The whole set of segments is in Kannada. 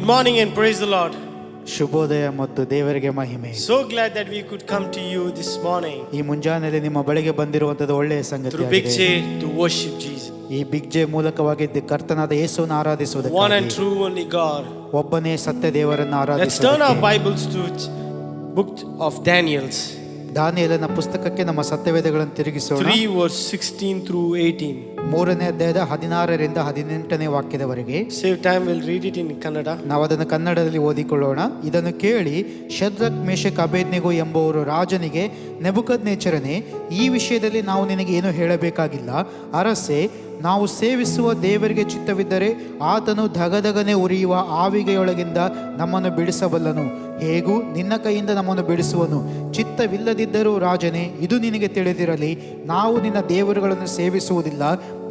Good morning and praise the Lord. ಶುಭೋದಯ ಮತ್ತು ದೇವರಿಗೆ ಮಹಿಮೆ. So glad that we could come to you this morning. ಈ ಮುಂಜಾನೆಯಲ್ಲಿ ನಿಮ್ಮ ಬಳಿಗೆ ಬಂದಿರುವಂತದ್ದು ಒಳ್ಳೆಯ ಸಂಗತಿ. Through Big J to worship Jesus. ಈ ಬಿಗ್ ಜೆ ಮೂಲಕವಾಗಿ ಕರ್ತನಾದ ಯೇಸುವನ್ನು ಆರಾಧಿಸುವುದಕ್ಕೆ. One and true only God. ಒಬ್ಬನೇ ಸತ್ಯ ದೇವರನ್ನು ಆರಾಧಿಸುವುದಕ್ಕೆ. Let's turn our Bibles to book of Daniel's. ದಾನಿಯೇಲನ ಪುಸ್ತಕಕ್ಕೆ ನಮ್ಮ ಸತ್ಯವೇದಗಳನ್ನು ತಿರುಗಿಸೋಣ. 3 verse 16 through 18. ಮೂರನೇ ಅಧ್ಯಾಯದ 16ರಿಂದ 18ನೇ ವಾಕ್ಯದವರೆಗೆ. Save time, we'll read it in Kannada. ನಾವು ಅದನ್ನು ಕನ್ನಡದಲ್ಲಿ ಓದಿಕೊಳ್ಳೋಣ. ಇದನ್ನು ಕೇಳಿ ಶದ್ರಕ್ ಮೇಷಕ್ ಅಬೇದ್ನೆಗೋ ಎಂಬುವರು ರಾಜನಿಗೆ, ನೆಬೂಕದ್ನೆಚ್ಚರನೇ, ಈ ವಿಷಯದಲ್ಲಿ ನಾವು ನಿನಗೆ ಏನು ಹೇಳಬೇಕಾಗಿಲ್ಲ. ಅರಸೆ, ನಾವು ಸೇವಿಸುವ ದೇವರಿಗೆ ಚಿತ್ತವಿದ್ದರೆ ಆತನು ಧಗಧಗನೆ ಉರಿಯುವ ಆವಿಗೆಯೊಳಗಿಂದ ನಮ್ಮನ್ನು ಬಿಡಿಸಬಲ್ಲನು. ಹೇಗೂ ನಿನ್ನ ಕೈಯಿಂದ ನಮ್ಮನ್ನು ಬಿಡಿಸುವನು. ಚಿತ್ತವಿಲ್ಲದಿದ್ದರೂ ರಾಜನೇ, ಇದು ನಿನಗೆ ತಿಳಿದಿರಲಿ, ನಾವು ನಿನ್ನ ದೇವರುಗಳನ್ನು ಸೇವಿಸುವುದಿಲ್ಲ,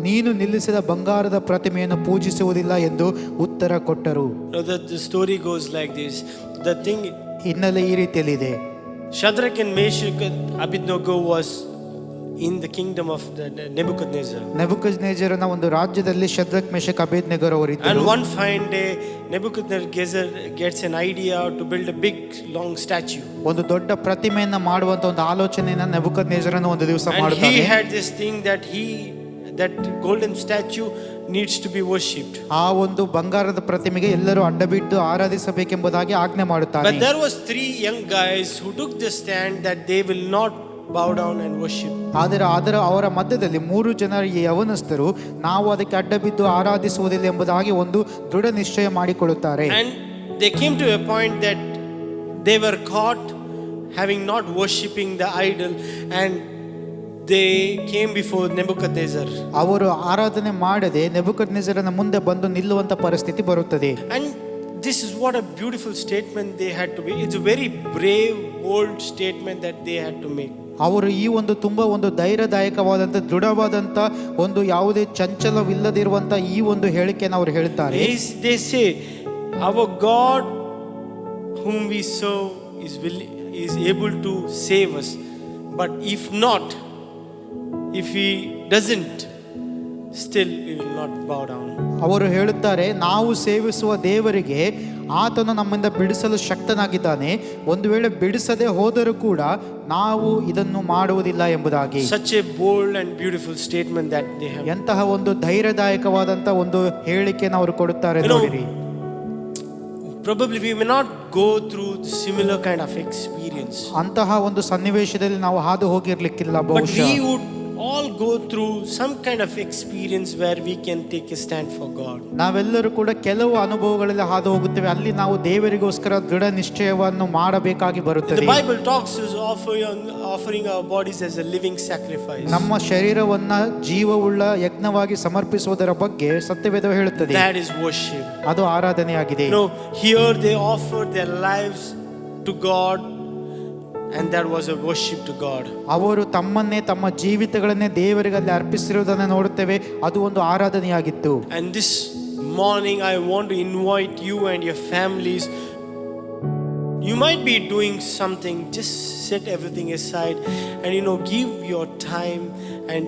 ನೀನು ನಿಲ್ಲಿಸಿದ ಬಂಗಾರದ ಪ್ರತಿಮೆಯನ್ನು ಪೂಜಿಸುವುದಿಲ್ಲ ಎಂದು ಉತ್ತರ ಕೊಟ್ಟರು. The story goes like this. The thing, ಹಿನ್ನೆಲೆ ಈ ರೀತಿಯಲ್ಲಿದೆ. Shadrach and Meshach and Abednego was in the kingdom of Nebuchadnezzar. ನೆಬೂಕದ್ನೆಚ್ಚರನ ಒಂದು ರಾಜ್ಯದಲ್ಲಿ ಶದ್ರಕ್ ಮೇಷಕ್ ಅಬೇದ್ನೆಗೋ ಅವರು ಇದ್ದರು. And one fine day Nebuchadnezzar gets an idea to build a big long statue. ಒಂದು ದೊಡ್ಡ ಪ್ರತಿಮೆಯನ್ನ ಮಾಡುವಂತ ಒಂದು ಆಲೋಚನೆಯನ್ನ ನೆಬೂಕದ್ನೆಚ್ಚರನ ಒಂದು ದಿವಸ ಮಾಡುತ್ತಾನೆ. And he had this thing that golden statue needs to be worshipped. ಆ ಒಂದು ಬಂಗಾರದ ಪ್ರತಿಮೆಗೆ ಎಲ್ಲರೂ ಅಡ್ಡಬಿದ್ದು ಆರಾಧಿಸಬೇಕೆಂಬುದಾಗಿ ಆಜ್ಞೆ ಮಾಡುತ್ತಾನೆ. But there was 3 young guys who took the stand that they will not bow down and worship. ಆದರೆ ಅವರ ಮಧ್ಯದಲ್ಲಿ 3 ಜನ ಯವನಸ್ಥರು ನಾವು ಅದಕ್ಕೆ ಅಡ್ಡಬಿದ್ದು ಆರಾಧಿಸುವುದಿಲ್ಲ ಎಂಬುದಾಗಿ ಒಂದು ದೃಢ ನಿಶ್ಚಯ ಮಾಡಿಕೊಳ್ಳುತ್ತಾರೆ. And they came to a point that they were caught having not worshipping the idol, and they came before Nebuchadnezzar. ಅವರು ಆರಾಧನೆ ಮಾಡದೆ ನೆಬೂಕದ್ನೆಚ್ಚರನ ಮುಂದೆ ಬಂದು ನಿಲ್ಲುವಂತ ಪರಿಸ್ಥಿತಿ ಬರುತ್ತದೆ. And this is what a beautiful statement they had to be. It's a very brave, bold statement that they had to make. ಅವರು ಈ ಒಂದು ತುಂಬಾ ಒಂದು ಧೈರ್ಯದಾಯಕವಾದಂತ ದೃಢವಾದಂತ ಒಂದು ಯಾವುದೇ ಚಂಚಲವಿಲ್ಲದಿರುವಂತ ಈ ಒಂದು ಹೇಳಿಕೆಯನ್ನು ಅವರು ಹೇಳ್ತಾರೆ. They say, our God whom we serve is able to save us, but if he doesn't, still we will not bow down. ಅವರು ಹೇಳುತ್ತಾರೆ, ನಾವು ಸೇವಿಸುವ ದೇವರಿಗೆ ಆತನು ನಮ್ಮಿಂದ ಬಿಡಿಸಲು ಶಕ್ತನಾಗಿದ್ದಾನೆ, ಒಂದು ವೇಳೆ ಬಿಡಿಸದೆ ಹೋದರೂ ಕೂಡ ನಾವು ಇದನ್ನು ಮಾಡುವುದಿಲ್ಲ ಎಂಬುದಾಗಿ. Such a bold and beautiful statement that they have. ಎಂತಹ ಒಂದು ಧೈರ್ಯದಾಯಕವಾದಂತ ಒಂದು ಹೇಳಿಕೆಯನ್ನು ಅವರು ಕೊಡುತ್ತಾರೆ ನೋಡಿರಿ. Probably we may not go through similar kind of experience. ಅಂತಹ ಒಂದು ಸನ್ನಿವೇಶದಲ್ಲಿ ನಾವು ಹಾದು ಹೋಗಿರ್ಲಿಕ್ಕಿಲ್ಲ ಬಹುಶಃ. But we would all go through some kind of experience where we can take a stand for God. ನಾವೆಲ್ಲರೂ ಕೂಡ ಕೆಲವು ಅನುಭವಗಳಲ್ಲಿ ಹಾದು ಹೋಗುತ್ತೇವೆ, ಅಲ್ಲಿ ನಾವು ದೇವರಿಗೋಸ್ಕರ ದೃಢ ನಿಶ್ಚಯವನ್ನು ಮಾಡಬೇಕಾಗಿ ಬರುತ್ತದೆ. The Bible talks is offering our bodies as a living sacrifice. ನಮ್ಮ ಶರೀರವನ್ನ ಜೀವವುಳ್ಳ ಯಜ್ಞವಾಗಿ ಸಮರ್ಪಿಸುವುದರ ಬಗ್ಗೆ ಸತ್ಯವೇದ ಹೇಳುತ್ತದೆ. That is worship. ಅದು ಆರಾಧನೆಯಾಗಿದೆ. No, here they offered their lives to God, and that was a worship to God. ಅವರು ತಮ್ಮನ್ನೇ ತಮ್ಮ ಜೀವಿತಗಳನ್ನೇ ದೇವರಿಗೆ ಅಲ್ಲಿ ಅರ್ಪಿಸಿರುವುದನ್ನು ನೋಡುತ್ತೇವೆ, ಅದು ಒಂದು ಆರಾಧನೆಯಾಗಿತ್ತು. And this morning I want to invite you and your families. You might be doing something, just set everything aside and give your time and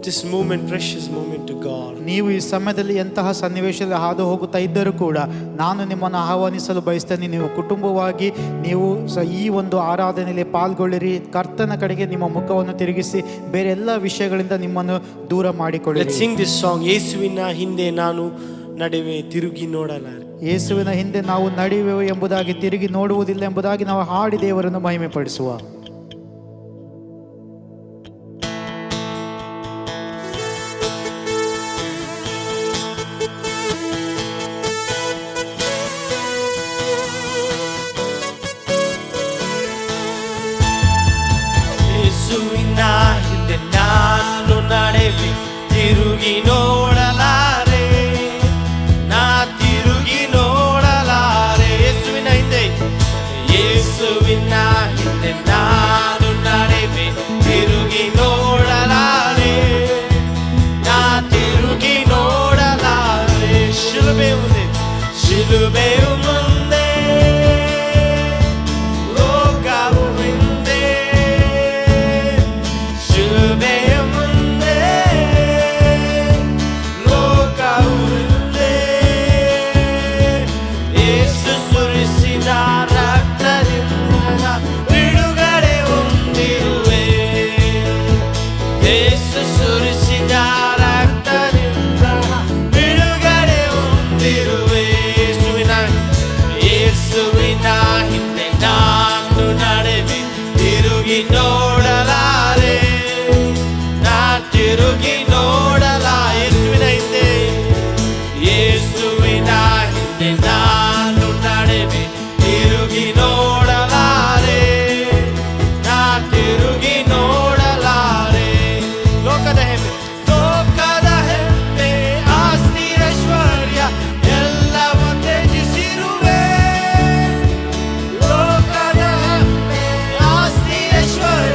this moment, precious moment to God. ನೀವು ಈ ಸಮಯದಲ್ಲಿ ಎಂತಹ ಸನ್ನಿವೇಶದಲ್ಲಿ ಹಾದು ಹೋಗುತ್ತಾ ಇದ್ದರೂ ಕೂಡ ನಾನು ನಿಮ್ಮನ್ನು ಆಹ್ವಾನಿಸಲು ಬಯಸ್ತೇನೆ. ನೀವು ಕುಟುಂಬವಾಗಿ ನೀವು ಈ ಒಂದು ಆರಾಧನೆಯಲ್ಲಿ ಪಾಲ್ಗೊಳ್ಳಿರಿ. ಕರ್ತನ ಕಡೆಗೆ ನಿಮ್ಮ ಮುಖವನ್ನು ತಿರುಗಿಸಿ ಬೇರೆ ಎಲ್ಲ ವಿಷಯಗಳಿಂದ ನಿಮ್ಮನ್ನು ದೂರ ಮಾಡಿಕೊಳ್ಳಿರಿ. Let's sing this song. ಯೇಸುವಿನ ಹಿಂದೆ ನಾನು ನಡೆವೆ, ತಿರುಗಿ ನೋಡಲಾರೆ. ಯೇಸುವಿನ ಹಿಂದೆ ನಾವು ನಡೆಯುವೆವು ಎಂಬುದಾಗಿ, ತಿರುಗಿ ನೋಡುವುದಿಲ್ಲ ಎಂಬುದಾಗಿ ನಾವು ಹಾಡಿ ದೇವರನ್ನು ಮಹಿಮೆ ಪಡಿಸುವ. ಹಿಂದೆ ನಾನು ನಡೆವೆ, ತಿರುಗಿ ನೋಡಲಾರೆ, ನಾ ತಿರುಗಿ ನೋಡಲಾರೆ. ಯೇಸುವಿನ ಹಿಂದೆ ನಾನು ನಡೆವೆ, ತಿರುಗಿ ನೋಡಲಾರೆ, ನಾ ತಿರುಗಿ ನೋಡಲಾರೆ. ಶಿಲುಬೆಯು ಮುಂದೆ ಲೋಕವು ಹಿಂದೆ, ಶಿಲುಬೆಯ ಮುಂದೆ ತಿರುಗಿ ನೋಡಲಾರೆ, ನಾ ತಿರುಗಿ ನೋಡಲಾ. ಯೇಸುವಿನ ಹಿಂದೆ, ಯೇಸುವಿನ ಹಿಂದೆ ನಾನು ನಡೆವೆ, ತಿರುಗಿ ನೋಡಲಾರೆ, ನಾ ತಿರುಗಿ ನೋಡಲಾರೆ. ಲೋಕದ ಹೆಮ್ಮೆ, ಲೋಕದ ಹೆಮ್ಮೆ, ಆಸ್ತಿ ಐಶ್ವರ್ಯ ಎಲ್ಲವೂ ತ್ಯಜಿಸಿರುವೆ. ಲೋಕದ ಹೆಮ್ಮೆ, ಆಸ್ತಿ ಐಶ್ವರ್ಯ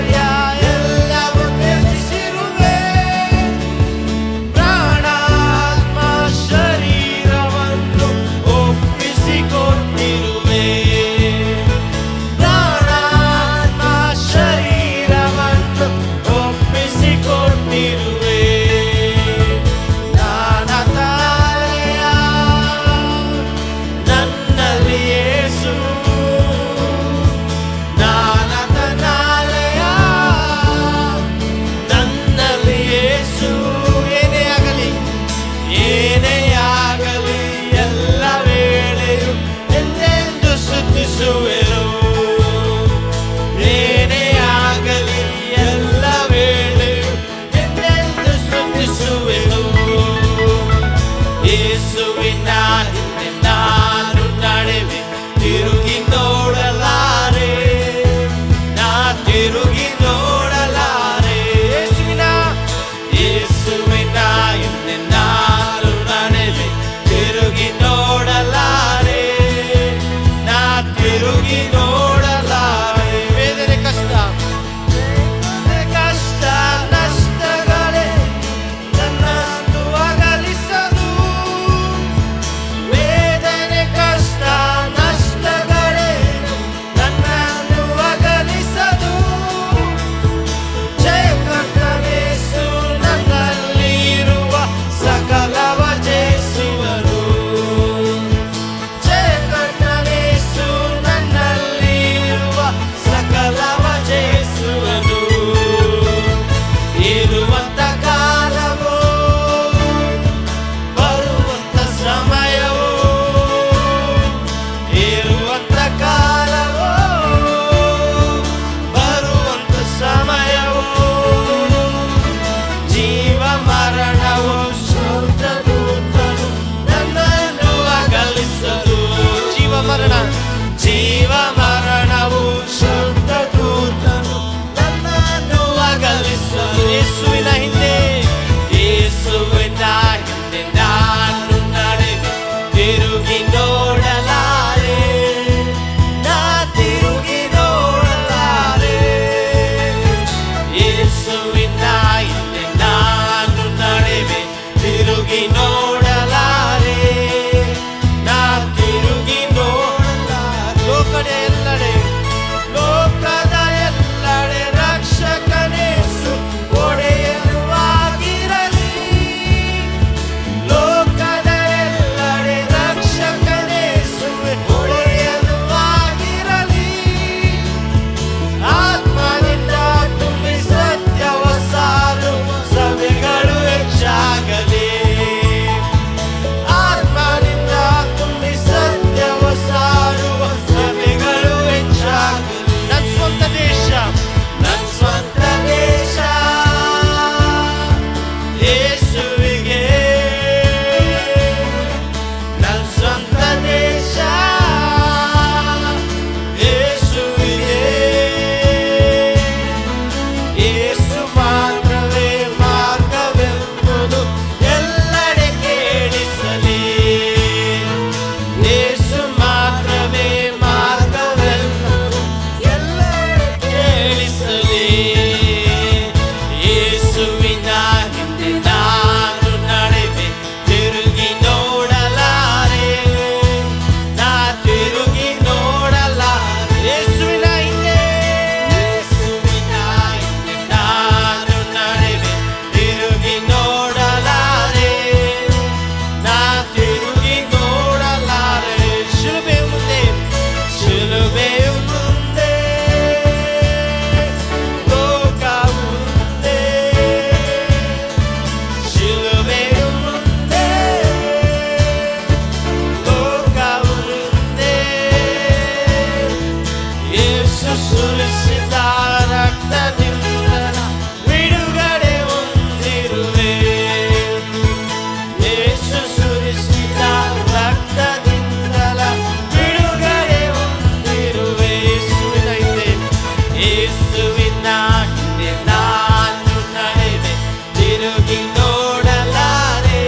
ಯೇಸುವಿನ ಹಿಂದೆ ನಾನು ನಡೆದೆ, ತಿರುಗಿ ನೋಡಲಾರೆ,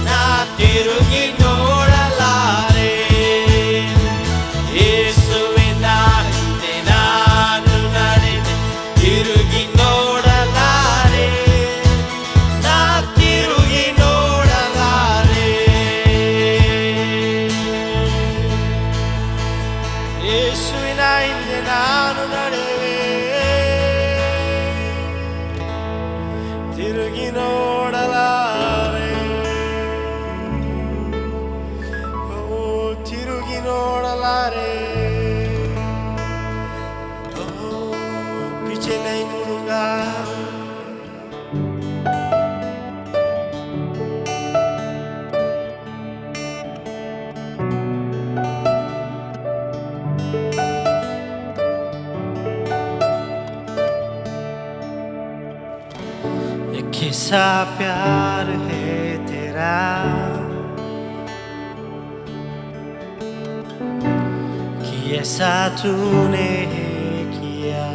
ನಾ ತಿರುಗಿ ನೋಡಲಾರೆ. ಯೇಸುವಿನ ಹಿಂದೆ ನಾನು ನಡೆದೆ, ತಿರುಗಿ ನೋಡಲಾರೆ, ನಾ ತಿರುಗಿ ನೋಡಲಾರೆ. ಯೇಸುವಿನ ಹಿಂದೆ ನಾನು ನಡೆವೆ, ತಿರುಗಿ ನೋಡಲಾರೆ, ಓ ತಿರುಗಿ ನೋಡಲಾರೆ, ಓ पीछे नहीं मुड़ूंगा. कैसा प्यार है तेरा, कि ऐसा तूने किया.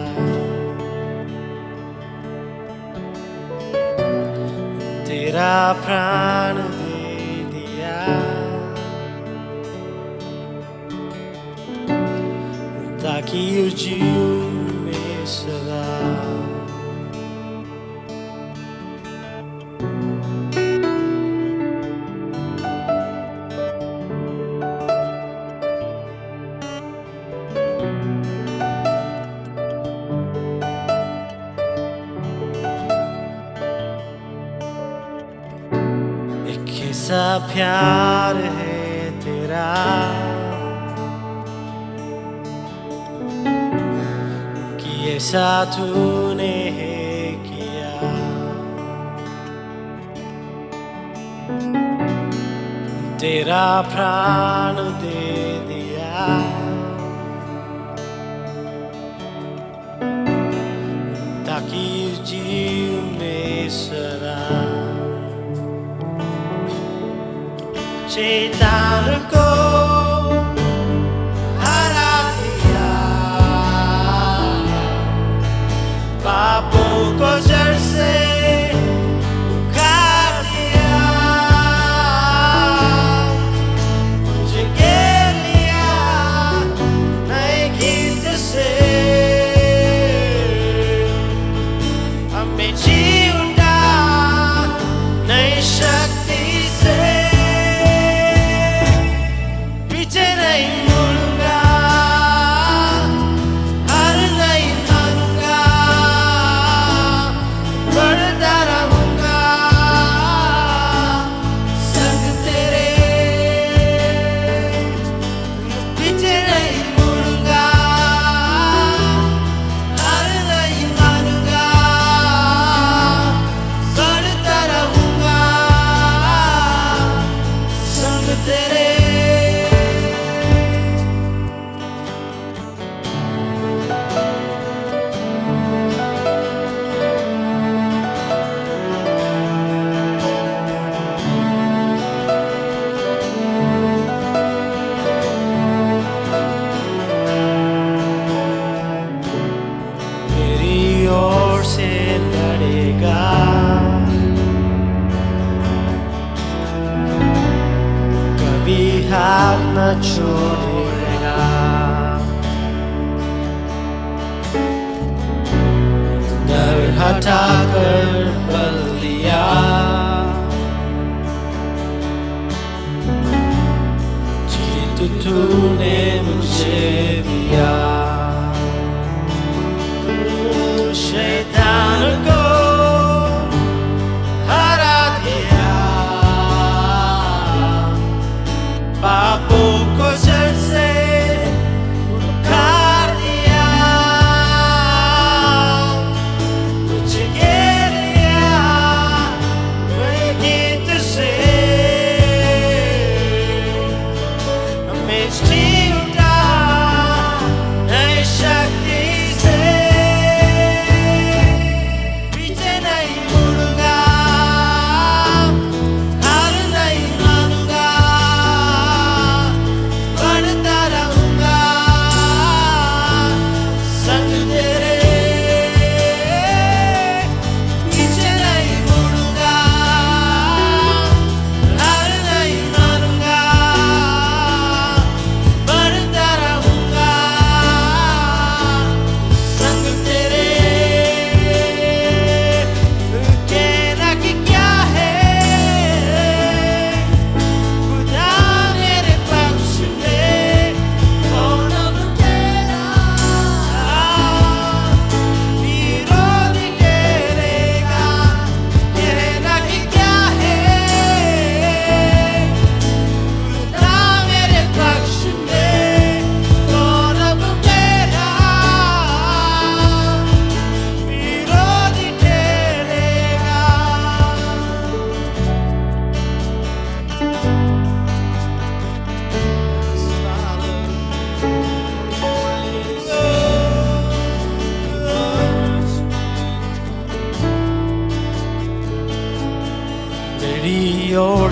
तेरा प्राण दे दिया, ताकि जीऊं मैं सदा. कैसा प्यार है तेरा, कि ऐसा तूने किया. तेरा प्राण दे दिया, ताकि जीऊं मैं सदा. शैतान को हरा दिया, पापों को जड़ से उखाड़ दिया, मुझे घेर लिया नए गीत से. अब मैं जी उठा नई शक्ति से, पीछे नहीं मुड़ूंगा, हार नहीं मानूंगा, बढ़ता रहूंगा संग तेरे. पीछे नहीं मुड़ूंगा, हार नहीं मानूंगा, बढ़ता रहूंगा संग तेरे. मेरी ओर से लड़ेगा, कभी हाथ न छोड़ेगा. डर हटाकर बल लिया, जीत तूने मुझे दिया. शैतान को हरा दिया, पापों को जड़ से उखाड़ दिया, मुझे घेर लिया नए गीत से. मैं जी उठा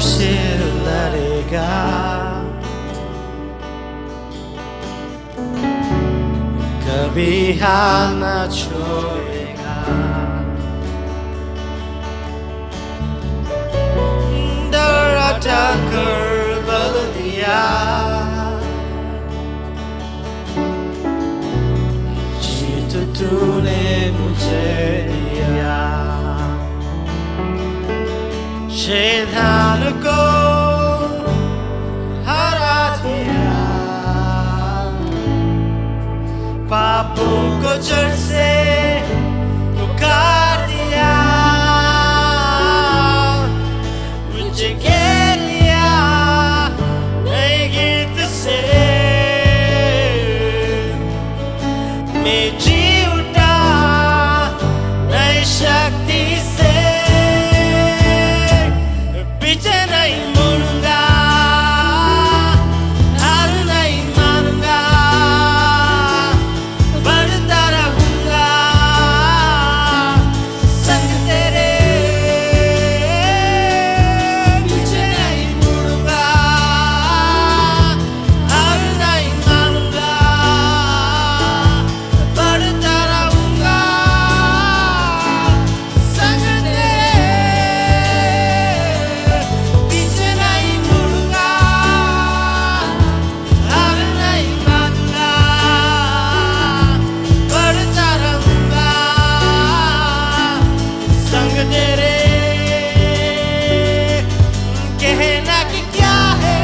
से लड़ेगा, कभी हाथ ना छोड़ेगा। डरा कर बल दिया, जीत तूने मुझे दिया। शैतान को हरा दिया, पापों को जड़ से उखाड़ दिया। मुझे घेर लिया नए गीत से, मैं जी उठा नई शक्ति से। पीछे नहीं मुड़ूंगा, हार नहीं मानूंगा, बढ़ता रहूंगा संग तेरे। पीछे नहीं मुड़ूंगा, हार नहीं मानूंगा, बढ़ता रहूंगा संग तेरे। पीछे नहीं मुड़ूंगा, हार नहीं मानूंगा, बढ़ता रहूंगा संग तेरे। कहना कि क्या है,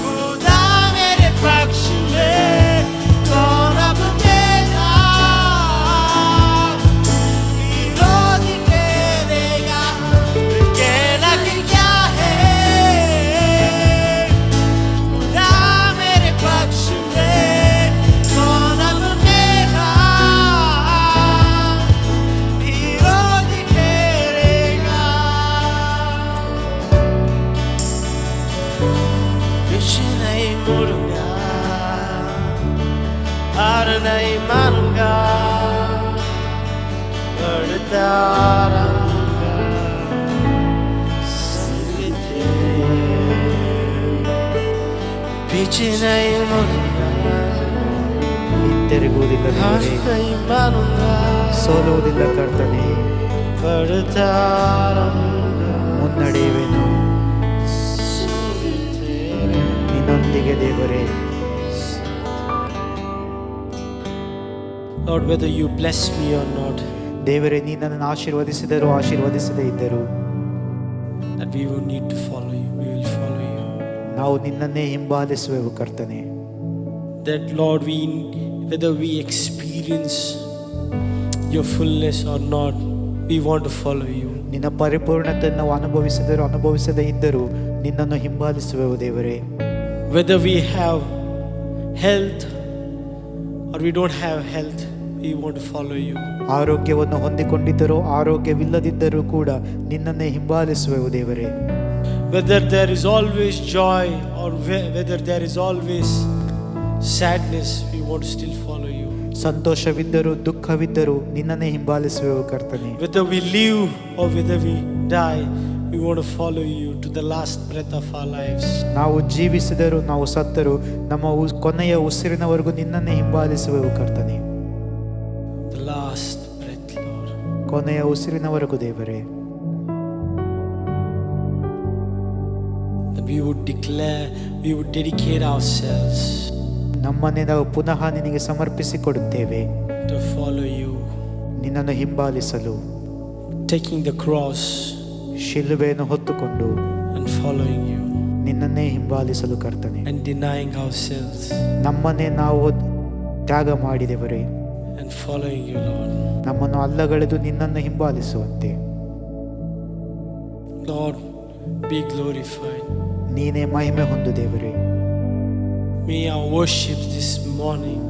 खुदा मेरे पक्ष में, कौन अब मेरा विरोधी ठहरेगा। कहना कि क्या है, खुदा मेरे पक्ष में, कौन अब मेरा विरोधी ठहरेगा। पीछे नहीं मुड़ूंगा, हार नहीं मानूंगा, बढ़ता रहूंगा संग तेरे। पीछे नहीं मुड़ूंगा, ಹಿಂತಿರುಗುವುದಿಲ್ಲ हार ದೇವರೇ, नहीं मानूंगा, ಸೋಲುವುದಿಲ್ಲ ಕರ್ತನೇ, बढ़ता रहूंगा ಮುನ್ನಡೆಯುವೆನು संग तेरे। ನಿನ್ನೊಂದಿಗೆ ದೇವರೇ. Lord, whether you bless me or not, ದೇವರೇ, ನೀ ನನ್ನನ್ನು ಆಶೀರ್ವದಿಸಿದರೂ ಆಶೀರ್ವದಿಸದೇ ಇದ್ದರು that we will need to follow you. We will follow you. ನಾವು ನಿನ್ನನ್ನೇ ಹಿಂಬಾಲಿಸುವೆವು ಕರ್ತನೆ. That Lord, whether we experience your fullness or not, we want to follow you. ನಿನ್ನ ಪರಿಪೂರ್ಣತೆಯನ್ನು ನಾವು ಅನುಭವಿಸಿದರೂ ಅನುಭವಿಸದೇ ಇದ್ದರೂ ನಿನ್ನನ್ನು ಹಿಂಬಾಲಿಸುವೆವು ದೇವರೇ. Whether we have health or we don't have health, we want to follow you. ಆರೋಗ್ಯವನ್ನು ಹೊಂದಿಕೊಂಡಿದ್ದರೂ ಆರೋಗ್ಯವಿಲ್ಲದಿದ್ದರೂ ಕೂಡ ನಿನ್ನನ್ನೇ ಹಿಂಬಾಲಿಸುವೆವು ದೇವರೇ. Whether there is always joy or whether there is always sadness, we want to still follow you. ಸಂತೋಷವಿದ್ದರೂ ದುಃಖವಿದ್ದರೂ ನಿನ್ನನ್ನೇ ಹಿಂಬಾಲಿಸುವೆವು ಕರ್ತನೆ. Whether we live or whether we die, we want to follow you to the last breath of our lives. ನಾವು ಜೀವಿಸಿದರೂ ನಾವು ಸತ್ತರೂ ನಮ್ಮ ಕೊನೆಯ ಉಸಿರಿನವರೆಗೂ ನಿನ್ನನ್ನೇ ಹಿಂಬಾಲಿಸುವೆವು ಕರ್ತನೆ. The last breath, Lord. ಕೊನೆಯ ಉಸಿರಿನವರೆಗೂ ದೇವರೇ. That we would declare, we would dedicate ourselves ನಮ್ಮನ್ನೇ ನಾವು ಪುನಃ ನಿನಗೆ ಸಮರ್ಪಿಸಿಕೊಡುತ್ತೇವೆ, to follow you, ನಿನ್ನನ್ನು ಹಿಂಬಾಲಿಸಲು, taking the cross ಶಿಲುಬೆಯನ್ನು ಹೊತ್ತುಕೊಂಡು and following you, ನಿನ್ನನ್ನೇ ಹಿಂಬಾಲಿಸಲು ಕರ್ತನೆ. and denying ourselves ನಮ್ಮನ್ನೇ ನಾವು ತ್ಯಾಗ ಮಾಡಿದೆವರೇ and following you, Lord. ನಮ್ಮನ್ನು ಅಲ್ಲಗಳೆದು ನಿನ್ನನ್ನು ಹಿಂಬಾಲಿಸುವಂತೆ. Lord, be glorified. ನೀನೇ ಮಹಿಮೆ ಹೊಂದು ದೇವರೇ. May our worship this morning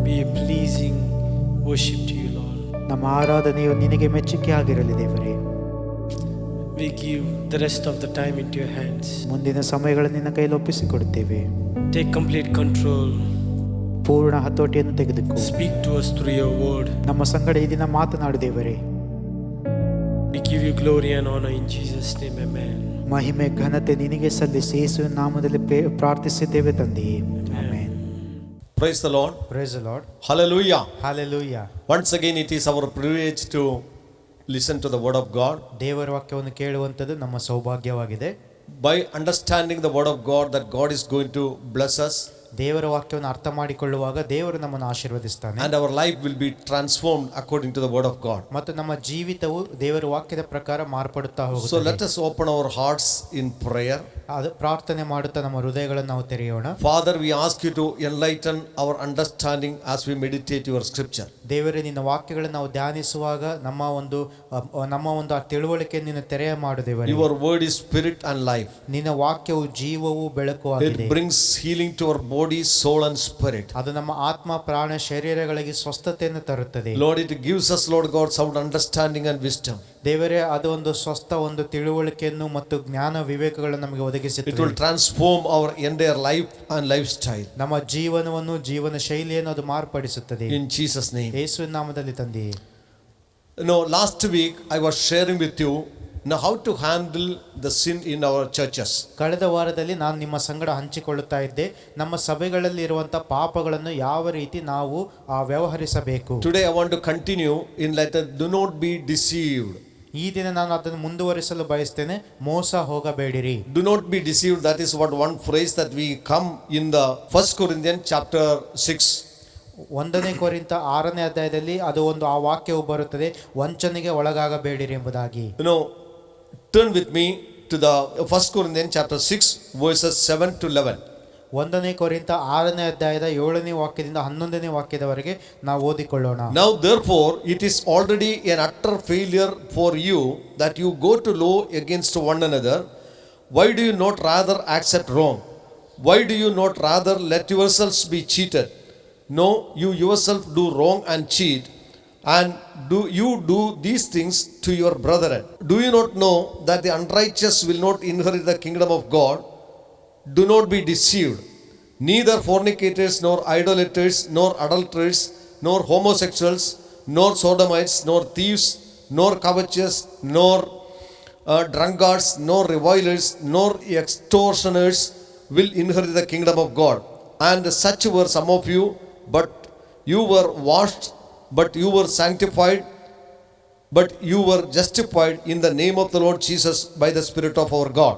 be a pleasing worship to you, Lord. ನಮ್ಮ ಆರಾಧನೆಯು ನಿನಗೆ ಮೆಚ್ಚುಗೆ ಆಗಿರಲಿ ದೇವರೇ. We give the rest of the time into your hands. ಮುಂದಿನ ಸಮಯಗಳನ್ನು ನಿನ್ನ ಕೈಯಲ್ಲಿ ಒಪ್ಪಿಸಿಕೊಡುತ್ತೇವೆ. Take complete control. ಪೂರ್ಣ ಹತೋಟಿಯನ್ನು ತೆಗೆದುಕೋ. Speak to us through your word. ನಮ್ಮ ಸಂಗಡ ಈ ದಿನ ಮಾತನಾಡು ದೇವರೇ. We give you glory and honor in Jesus' name. Amen. ಮಹಿಮೆ ಘನತೆ ನಿನಗೆ ಸಲ್ಲಿಸಿ ಯೇಸುವಿನ ನಾಮದಲ್ಲಿ ಪ್ರಾರ್ಥಿಸಿದ್ದೇವೆ ತಂದೆಯೇ. Amen. Praise the Lord. Praise the Lord. Hallelujah. Hallelujah. Once again, it is our privilege to listen to the word of God. ದೇವರ ವಾಕ್ಯವನ್ನು ಕೇಳುವಂಥದ್ದು ನಮ್ಮ ಸೌಭಾಗ್ಯವಾಗಿದೆ. By understanding the word of God, that God is going to bless us. ದೇವರ ವಾಕ್ಯವನ್ನು ಅರ್ಥ ಮಾಡಿಕೊಳ್ಳುವಾಗ ದೇವರು ನಮ್ಮನ್ನು ಆಶೀರ್ವದಿಸ್ತಾನೆ. And our life will be transformed according to the word of God. ಮತ್ತು ನಮ್ಮ ಜೀವಿತವು ದೇವರ ವಾಕ್ಯದ ಪ್ರಕಾರ ಮಾರ್ಪಡುತ್ತಾ ಹೋಗುತ್ತದೆ. So let us open our hearts in prayer. ಅದು ಪ್ರಾರ್ಥನೆ ಮಾಡುತ್ತಾ ನಮ್ಮ ಹೃದಯಗಳನ್ನು ನಾವು ತೆರೆಯೋಣ. Father, we ask you to enlighten our understanding as we meditate your scripture. ದೇವರೇ, ನಿನ್ನ ವಾಕ್ಯಗಳನ್ನು ನಾವು ಧ್ಯಾನಿಸುವಾಗ ನಮ್ಮ ಒಂದು ಆ ತಿಳುವಳಿಕೆಯನ್ನು ನೀನು ತೆರೆಯ ಮಾಡು ದೇವರೇ. Your word is spirit and life. ನಿನ್ನ ವಾಕ್ಯವು ಜೀವವು ಬೆಳಕು ಆಗಿದೆ. It brings healing to our body, soul and spirit. ಅದು ನಮ್ಮ ಆತ್ಮ ಪ್ರಾಣ ಶರೀರಗಳಿಗೆ ಸ್ವಸ್ಥತೆಯನ್ನು ತರುತ್ತದೆ. Lord, it gives us, Lord God, sound understanding and wisdom. ದೇವರೇ, ಅದು ಒಂದು ಒಂದು ತಿಳುವಳಿಕೆಯನ್ನು ಮತ್ತು ಜ್ಞಾನ ವಿವೇಕಗಳನ್ನು ನಮಗೆ ಒದಗಿಸುತ್ತದೆ. It will transform our entire life and lifestyle. ನಮ್ಮ ಜೀವನವನ್ನು ಜೀವನ ಶೈಲಿಯನ್ನು ಅದು ಮಾರ್ಪಡಿಸುತ್ತದೆ. In Jesus' name. ಯೇಸುವಿನ ನಾಮದಲ್ಲಿ ತಂದೆಯೇ. Last week I was sharing with you how to handle the sin in our churches. ಕಳೆದ ವಾರದಲ್ಲಿ ನಾನು ನಿಮ್ಮ ಸಂಗಡ ಹಂಚಿಕೊಳ್ಳುತ್ತಾ ಇದ್ದೆ ನಮ್ಮ ಸಭೆಗಳಲ್ಲಿ ಇರುವಂತಹ ಪಾಪಗಳನ್ನು ಯಾವ ರೀತಿ ನಾವು ವ್ಯವಹರಿಸಬೇಕು. Today I want to continue in letter, do not be deceived. ಈ ದಿನ ನಾನು ಅದನ್ನು ಮುಂದುವರಿಸಲು ಬಯಸ್ತೇನೆ. ಮೋಸ ಹೋಗಬೇಡಿರಿ. Do not be deceived. That is what one phrase that we come in the 1 Corinthians chapter 6. 1 ಕೊರಿಂಥ 6ನೇ ಅಧ್ಯಾಯದಲ್ಲಿ ಅದು ಒಂದು ಆ ವಾಕ್ಯವು ಬರುತ್ತದೆ, ವಂಚನೆಗೆ ಒಳಗಾಗಬೇಡಿರಿ ಎಂಬುದಾಗಿ. Turn with me to the 1 Corinthians chapter 6 verses 7 to 11. 1 ಕೊರಿಂಥ 6ನೇ ಅಧ್ಯಾಯದ 7ನೇ ವಾಕ್ಯದಿಂದ 11ನೇ ವಾಕ್ಯದವರೆಗೆ ನಾವು ಓದಿಕೊಳ್ಳೋಣ. Now therefore it is already an utter failure for you that you go to law against one another. Why do you not rather accept wrong? Why do you not rather let yourselves be cheated? No, you yourself do wrong and cheat, and do these things to your brethren. Do you not know that the unrighteous will not inherit the kingdom of God? Do not be deceived. Neither fornicators, nor idolaters, nor adulterers, nor homosexuals, nor sodomites, nor thieves, nor covetous, nor drunkards, nor revilers, nor extortioners will inherit the kingdom of God. And such were some of you, but you were washed, but you were sanctified, but you were justified in the name of the Lord Jesus by the Spirit of our God.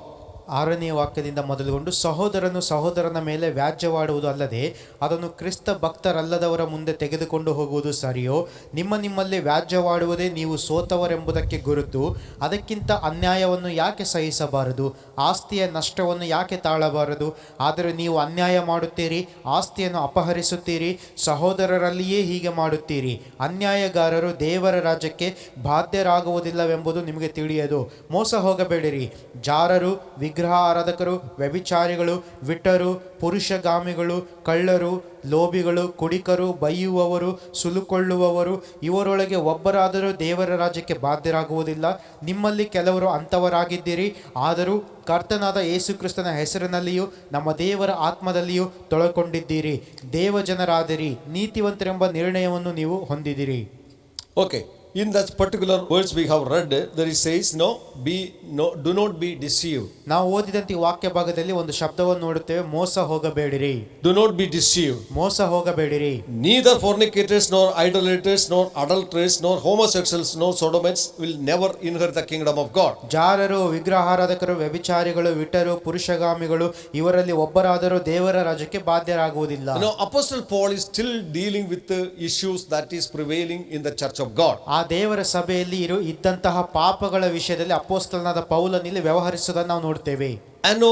6ನೇ ವಾಕ್ಯದಿಂದ ಮೊದಲುಗೊಂಡು ಸಹೋದರನು ಸಹೋದರನ ಮೇಲೆ ವ್ಯಾಜ್ಯವಾಡುವುದು ಅಲ್ಲದೆ ಅದನ್ನು ಕ್ರಿಸ್ತ ಭಕ್ತರಲ್ಲದವರ ಮುಂದೆ ತೆಗೆದುಕೊಂಡು ಹೋಗುವುದು ಸರಿಯೋ? ನಿಮ್ಮಲ್ಲಿ ವ್ಯಾಜ್ಯವಾಡುವುದೇ ನೀವು ಸೋತವರೆಂಬುದಕ್ಕೆ ಗುರುತು. ಅದಕ್ಕಿಂತ ಅನ್ಯಾಯವನ್ನು ಯಾಕೆ ಸಹಿಸಬಾರದು? ಆಸ್ತಿಯ ನಷ್ಟವನ್ನು ಯಾಕೆ ತಾಳಬಾರದು? ಆದರೆ ನೀವು ಅನ್ಯಾಯ ಮಾಡುತ್ತೀರಿ, ಆಸ್ತಿಯನ್ನು ಅಪಹರಿಸುತ್ತೀರಿ, ಸಹೋದರರಲ್ಲಿಯೇ ಹೀಗೆ ಮಾಡುತ್ತೀರಿ. ಅನ್ಯಾಯಗಾರರು ದೇವರ ರಾಜ್ಯಕ್ಕೆ ಬಾಧ್ಯರಾಗುವುದಿಲ್ಲವೆಂಬುದು ನಿಮಗೆ ತಿಳಿಯದು. ಮೋಸ ಹೋಗಬೇಡಿರಿ. ಜಾರರು, ವಿಗ್ರಹ ಆರಾಧಕರು, ವ್ಯಭಿಚಾರಿಗಳು, ವಿಟರು, ಪುರುಷಗಾಮಿಗಳು, ಕಳ್ಳರು, ಲೋಭಿಗಳು, ಕುಡಿಕರು, ಬೈಯುವವರು, ಸುಲುಕೊಳ್ಳುವವರು ಇವರೊಳಗೆ ಒಬ್ಬರಾದರೂ ದೇವರ ರಾಜ್ಯಕ್ಕೆ ಬಾಧ್ಯರಾಗುವುದಿಲ್ಲ. ನಿಮ್ಮಲ್ಲಿ ಕೆಲವರು ಅಂಥವರಾಗಿದ್ದೀರಿ. ಆದರೂ ಕರ್ತನಾದ ಯೇಸು ಕ್ರಿಸ್ತನ ಹೆಸರಿನಲ್ಲಿಯೂ ನಮ್ಮ ದೇವರ ಆತ್ಮದಲ್ಲಿಯೂ ತೊಳಕೊಂಡಿದ್ದೀರಿ. ದೇವಜನರಾದಿರಿ, ನೀತಿವಂತರೆಂಬ ನಿರ್ಣಯವನ್ನು ನೀವು ಹೊಂದಿದಿರಿ. Okay. In that particular words we have read, there it says, do not be deceived. ನಾವು ಓದಿದಂತೆ ಈ ವಾಕ್ಯ ಭಾಗದಲ್ಲಿ ಒಂದು ಶಬ್ದವನ್ನು ನೋಡುತ್ತೇವೆ, ಮೋಸ ಹೋಗಬೇಡಿರಿ. Do not be deceived. ಮೋಸ ಹೋಗಬೇಡಿರಿ. Neither fornicators, nor idolaters, nor adulterers, nor homosexuals, nor sodomites will never inherit the kingdom of God. ಜಾರರು, ವಿಗ್ರಹಾರಾಧಕರು, ವ್ಯಭಿಚಾರಿಗಳು, ವಿಟರು, ಪುರುಷಗಾಮಿಗಳು ಇವರಲ್ಲಿ ಒಬ್ಬರಾದರೂ ದೇವರ ರಾಜ್ಯಕ್ಕೆ ಬಾಧ್ಯರಾಗುವುದಿಲ್ಲ. Apostle Paul is still dealing with the issues that is prevailing in the church of God. ಆ ದೇವರ ಸಭೆಯಲ್ಲಿ ಇದ್ದಂತಹ ಪಾಪಗಳ ವಿಷಯದಲ್ಲಿ ಅಪೊಸ್ತಲನಾದ ಪೌಲನಲ್ಲಿ ವ್ಯವಹರಿಸುವುದನ್ನು ನಾವು ನೋಡ್ತೇವೆ. And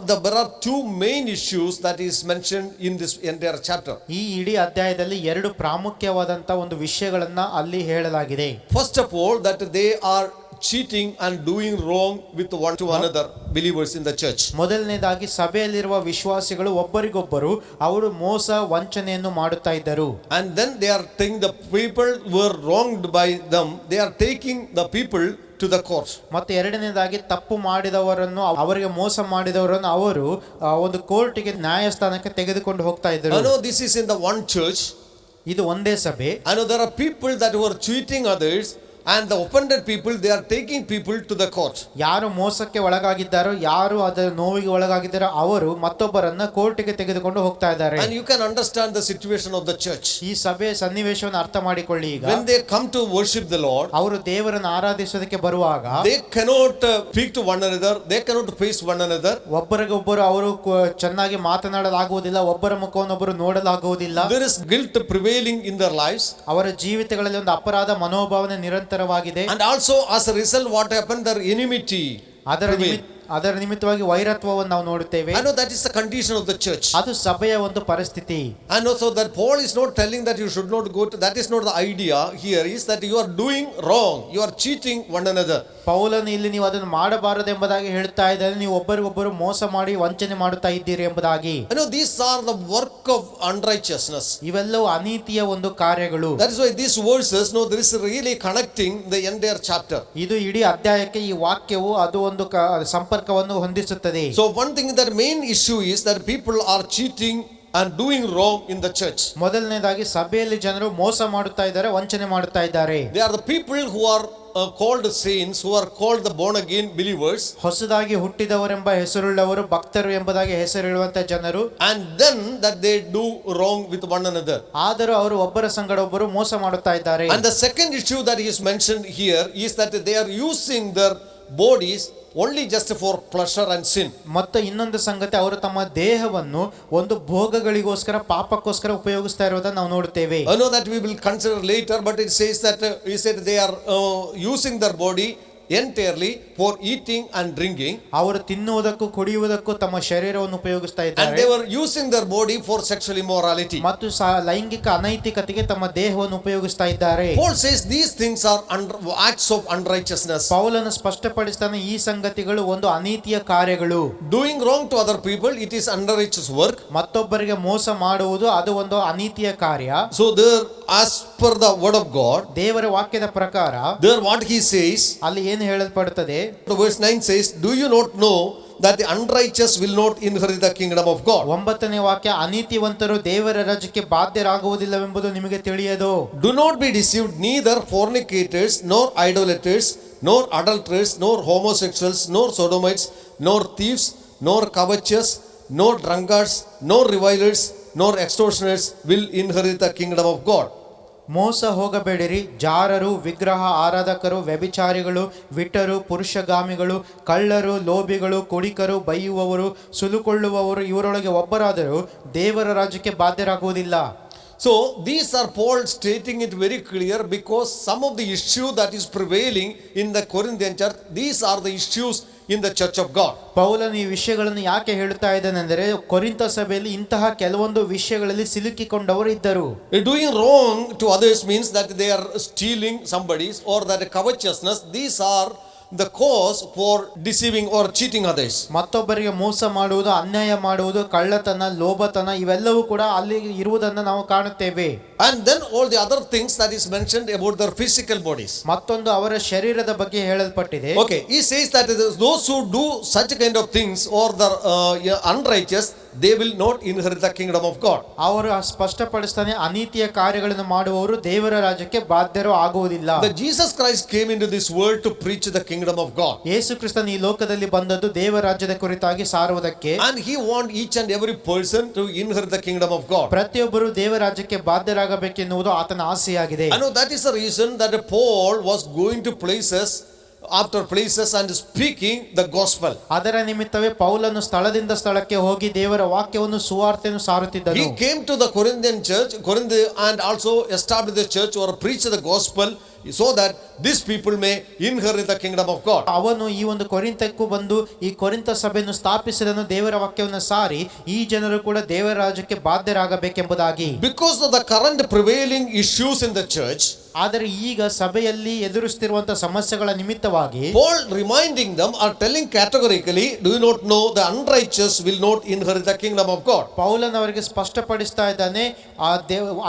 there are two main issues that is mentioned in this entire chapter. ಈ ಇಡೀ ಅಧ್ಯಾಯದಲ್ಲಿ ಎರಡು ಪ್ರಾಮುಖ್ಯವಾದಂತಹ ಒಂದು ವಿಷಯಗಳನ್ನ ಅಲ್ಲಿ ಹೇಳಲಾಗಿದೆ. First of all, that they are cheating and doing wrong with one to another believers in the church. ಮೊದಲನೇದಾಗಿ ಸಭೆಯಲ್ಲಿರುವ ವಿಶ್ವಾಸಿಗಳು ಒಬ್ಬರಿಗೊಬ್ಬರು ಅವರು ಮೋಸ ವಂಚನೆಯನ್ನು ಮಾಡುತ್ತಾ ಇದ್ದರು. And then they are taking the people were wronged by them, they are taking the people to the court. ಮತ್ತೆ ಎರಡನೇದಾಗಿ ತಪ್ಪು ಮಾಡಿದವರನ್ನು, ಅವರಿಗೆ ಮೋಸ ಮಾಡಿದವರನ್ನು ಅವರು ಒಂದು ಕೋರ್ಟಿಗೆ, ನ್ಯಾಯಸ್ಥಾನಕ್ಕೆ ತೆಗೆದುಕೊಂಡು ಹೋಗ್ತಾ ಇದ್ದರು. I know this is in the one church. ಇದು ಒಂದೇ ಸಭೆ. I know there are people that were cheating others And the offended people, they are taking people to the court. ಯಾರು ಮೋಸಕ್ಕೆ ಒಳಗಾಗಿದ್ದಾರೋ, ಯಾರು ಅದರ ನೋವಿಗೆ ಒಳಗಾಗಿದ್ದಾರೋ ಅವರು ಮತ್ತೊಬ್ಬರನ್ನ ಕೋರ್ಟಿಗೆ ತೆಗೆದುಕೊಂಡು ಹೋಗ್ತಾ ಇದ್ದಾರೆ. And you can understand the situation of the church. ಈ ಸಭೆಯ ಸನ್ನಿವೇಶವನ್ನು ಅರ್ಥ ಮಾಡಿಕೊಳ್ಳಿ. ಈಗ When they come to worship the Lord, ಅವರು ದೇವರನ್ನು ಆರಾಧಿಸೋದಕ್ಕೆ ಬರುವಾಗ they cannot speak to one another, they cannot face one another. ಒಬ್ಬರಿಗೊಬ್ಬರು ಅವರು ಚೆನ್ನಾಗಿ ಮಾತನಾಡಲಾಗುವುದಿಲ್ಲ, ಒಬ್ಬರ ಮುಖವನ್ನೊಬ್ಬರು ನೋಡಲಾಗುವುದಿಲ್ಲ. There is guilt prevailing in their lives. ಅವರ ಜೀವಿತಗಳಲ್ಲಿ ಒಂದು ಅಪರಾಧ ಮನೋಭಾವನೆ ನಿರಂತರವಾಗಿದೆ. And also as a result, what happened, their enmity prevailed. ಅದರ ನಿಮಿತ್ತವಾಗಿ ವೈರತ್ವವನ್ನು ನಾವು ನೋಡುತ್ತೇವೆ. I know that is the condition of the church. ಅದು ಸಭೆಯ ಒಂದು ಪರಿಸ್ಥಿತಿ. And also that Paul is not telling that you should not go to, that is not the idea here, is that you are doing wrong, you are cheating one another. ಪೌಲನು ಇಲ್ಲಿ ನೀವು ಅದನ್ನು ಮಾಡಬಾರದು ಎಂಬುದಾಗಿ ಹೇಳ್ತಾ ಇದ್ದಾನೆ, ನೀವು ಒಬ್ಬರಿಗೊಬ್ಬರು ಮೋಸ ಮಾಡಿ ವಂಚನೆ ಮಾಡುತ್ತಾ ಇದ್ದೀರಿ ಎಂಬುದಾಗಿ. I know these are the work of unrighteousness. ಇವೆಲ್ಲವೂ ಅನೀತಿಯ ಒಂದು ಕಾರ್ಯಗಳು. That is why these verses, no, there is really connecting the entire chapter. ಇದು ಇಡೀ ಅಧ್ಯಾಯಕ್ಕೆ ಈ ವಾಕ್ಯವು ಅದು ಒಂದು ಸಂಪರ್ಕವನ್ನು ಹೊಂದಿಸುತ್ತದೆ. So one thing, that main issue is that people are cheating and doing wrong in the church. ಮೊದಲನೇದಾಗಿ ಸಭೆಯಲ್ಲಿ ಜನರು ಮೋಸ ಮಾಡುತ್ತಾ ಇದ್ದಾರೆ, ವಂಚನೆ ಮಾಡುತ್ತಾ ಇದ್ದಾರೆ. They are the people who are called saints, who are called the born again believers. ಹೊಸದಾಗಿ ಹುಟ್ಟಿದವರೆಂಬ ಹೆಸರುಳ್ಳವರು, ಭಕ್ತರು ಎಂಬುದಾಗಿ ಹೆಸರಿಡುವಂತ ಜನರು. And then that they do wrong with one another. ಆದರೂ ಅವರು ಒಬ್ಬರ ಸಂಗಡ ಒಬ್ಬರು ಮೋಸ ಮಾಡುತ್ತಾ ಇದ್ದಾರೆ. And the second issue that is mentioned here is that they are using their bodies only just for pleasure and sin. ಮತ್ತು ಇನ್ನೊಂದು ಸಂಗತಿ, ಅವರು ತಮ್ಮ ದೇಹವನ್ನು ಒಂದು ಭೋಗಗಳಿಗೋಸ್ಕರ, ಪಾಪಕ್ಕೋಸ್ಕರ ಉಪಯೋಗಿಸ್ತಾ ಇರೋದನ್ನು ನಾವು ನೋಡುತ್ತೇವೆ. I know that we will consider later, but it says that they are using their body entirely for eating and drinking. ಅವರು ತಿನ್ನುವುದಕ್ಕೂ ಕುಡಿಯುವುದಕ್ಕೂ ತಮ್ಮ ಶರೀರವನ್ನು ಉಪಯೋಗಿಸ್ತಾ And ಇದ್ದಾರೆ. they were using their body for sexual immorality. ಮತ್ತು ಲೈಂಗಿಕ ಅನೈತಿಕತೆಗೆ ತಮ್ಮ ದೇಹವನ್ನು ಉಪಯೋಗಿಸ್ತಾ ಇದ್ದಾರೆ. Paul says these things are acts of unrighteousness. ಪೌಲನು ಸ್ಪಷ್ಟಪಡಿಸ್ತಾನೆ, ಈ ಸಂಗತಿಗಳು ಒಂದು ಅನೀತಿಯ ಕಾರ್ಯಗಳು. Doing wrong to other people, it is unrighteous work. ಮತ್ತೊಬ್ಬರಿಗೆ ಮೋಸ ಮಾಡುವುದು ಅದು ಒಂದು ಅನೀತಿಯ ಕಾರ್ಯ. So there, as per the word of God, ದೇವರ ವಾಕ್ಯದ ಪ್ರಕಾರ there what he says, ಅಲ್ಲಿ ಏನು ಹೇಳಲ್ಪಡುತ್ತದೆ, verse 9 says, do you not know that the unrighteous will not inherit the kingdom of God? 9ನೇ ವಾಕ್ಯ, ಅನೀತಿವಂತರು ದೇವರ ರಾಜ್ಯಕ್ಕೆ ಬಾಧ್ಯರಾಗುವುದಿಲ್ಲವೆಂಬುದು ನಿಮಗೆ ತಿಳಿಯದು. Do not be deceived, neither fornicators, nor idolaters, nor adulterers, nor homosexuals, nor sodomites, nor thieves, nor covetous, nor drunkards, nor revilers, nor extortioners will inherit the kingdom of God. ಮೋಸ ಹೋಗಬೇಡಿರಿ, ಜಾರರು, ವಿಗ್ರಹ ಆರಾಧಕರು, ವ್ಯಭಿಚಾರಿಗಳು, ವಿಟರು, ಪುರುಷಗಾಮಿಗಳು, ಕಳ್ಳರು, ಲೋಭಿಗಳು, ಕುಡಿಕರು, ಬೈಯುವವರು, ಸುಲುಕೊಳ್ಳುವವರು ಇವರೊಳಗೆ ಒಬ್ಬರಾದರೂ ದೇವರ ರಾಜ್ಯಕ್ಕೆ ಬಾಧ್ಯರಾಗುವುದಿಲ್ಲ. So these are Paul stating it very clear, because some of the issue that is prevailing in the Corinthian church, these are the issues in the church of God. ಪೌಲನು ಈ ವಿಷಯಗಳನ್ನು ಯಾಕೆ ಹೇಳುತ್ತಾ ಇದ್ದಾನೆಂದರೆ, ಕೊರಿಂಥ ಸಭೆಯಲ್ಲಿ ಇಂತಹ ಕೆಲವೊಂದು ವಿಷಯಗಳಲ್ಲಿ ಸಿಲುಕಿಕೊಂಡವರು ಇದ್ದರು. Doing wrong to others means that they are stealing somebody's, or that covetousness. These are the cause for deceiving or cheating others. ಮತ್ತೊಬ್ಬರಿಗೆ ಮೋಸ ಮಾಡುವುದು, ಅನ್ಯಾಯ ಮಾಡುವುದು, ಕಳ್ಳತನ, ಲೋಭತನ ಇವೆಲ್ಲವೂ ಕೂಡ ಅಲ್ಲಿ ಇರುವುದನ್ನು ನಾವು ಕಾಣುತ್ತೇವೆ. And then all the other things that is mentioned about their physical bodies. ಮತ್ತೊಂದು ಅವರ ಶರೀರದ ಬಗ್ಗೆ ಹೇಳಲ್ಪಟ್ಟಿದೆ. Okay, he says that those who do such kind of things, or the unrighteous, they will not inherit the kingdom of God. ಅವರು ಸ್ಪಷ್ಟಪಡಿಸ್ತಾನೆ, ಅನೀತಿಯ ಕಾರ್ಯಗಳನ್ನು ಮಾಡುವವರು ದೇವರ ರಾಜ್ಯಕ್ಕೆ ಬಾಧ್ಯರು ಆಗುವುದಿಲ್ಲ. That Jesus Christ came into this world to preach the kingdom of God. ಯೇಸು ಕ್ರಿಸ್ತನು ಈ ಲೋಕದಲ್ಲಿ ಬಂದದ್ದು ದೇವರ ರಾಜ್ಯದ ಕುರಿತಾಗಿ ಸಾರುವುದಕ್ಕೆ. And he want each and every person to inherit the kingdom of God. ಪ್ರತಿಯೊಬ್ಬರು ದೇವರ ರಾಜ್ಯಕ್ಕೆ ಬಾಧ್ಯರಾಗಬೇಕೆನ್ನುವುದು ಆತನ ಆಸೆಯಾಗಿದೆ. I know that is the reason that Paul was going to places after places and speaking the gospel. ಅದರ ನಿಮಿತ್ತವೇ ಪೌಲನು ಸ್ಥಳದಿಂದ ಸ್ಥಳಕ್ಕೆ ಹೋಗಿ ದೇವರ ವಾಕ್ಯವನ್ನು, ಸುವಾರ್ತೆಯನ್ನು ಸಾರುತ್ತಿದ್ದನು. He came to the Corinthian church, and also established the church or preached the gospel, so that these people may inherit the kingdom of God. ಅವನು ಈ ಒಂದು ಕೊರಿಂಥಕ್ಕೂ ಬಂದು ಈ ಕೊರಿಂಥ ಸಭೆಯನ್ನು ಸ್ಥಾಪಿಸಿದನು, ದೇವರ ವಾಕ್ಯವನ್ನು ಸಾರಿ ಈ ಜನರು ಕೂಡ ದೇವರ ರಾಜ್ಯಕ್ಕೆ ಬಾಧ್ಯರಾಗಬೇಕೆಂಬುದಾಗಿ. Because of the current prevailing issues in the church, ಆದರೆ ಈಗ ಸಭೆಯಲ್ಲಿ ಎದುರಿಸುತ್ತಿರುವಂತಹ ಸಮಸ್ಯೆಗಳ ನಿಮಿತ್ತವಾಗಿ Paul reminding them or telling categorically, do you not know the unrighteous will not inherit the kingdom of God? ಪೌಲನ್ ಅವರಿಗೆ ಸ್ಪಷ್ಟಪಡಿಸ್ತಾ ಇದ್ದಾನೆ, ಆ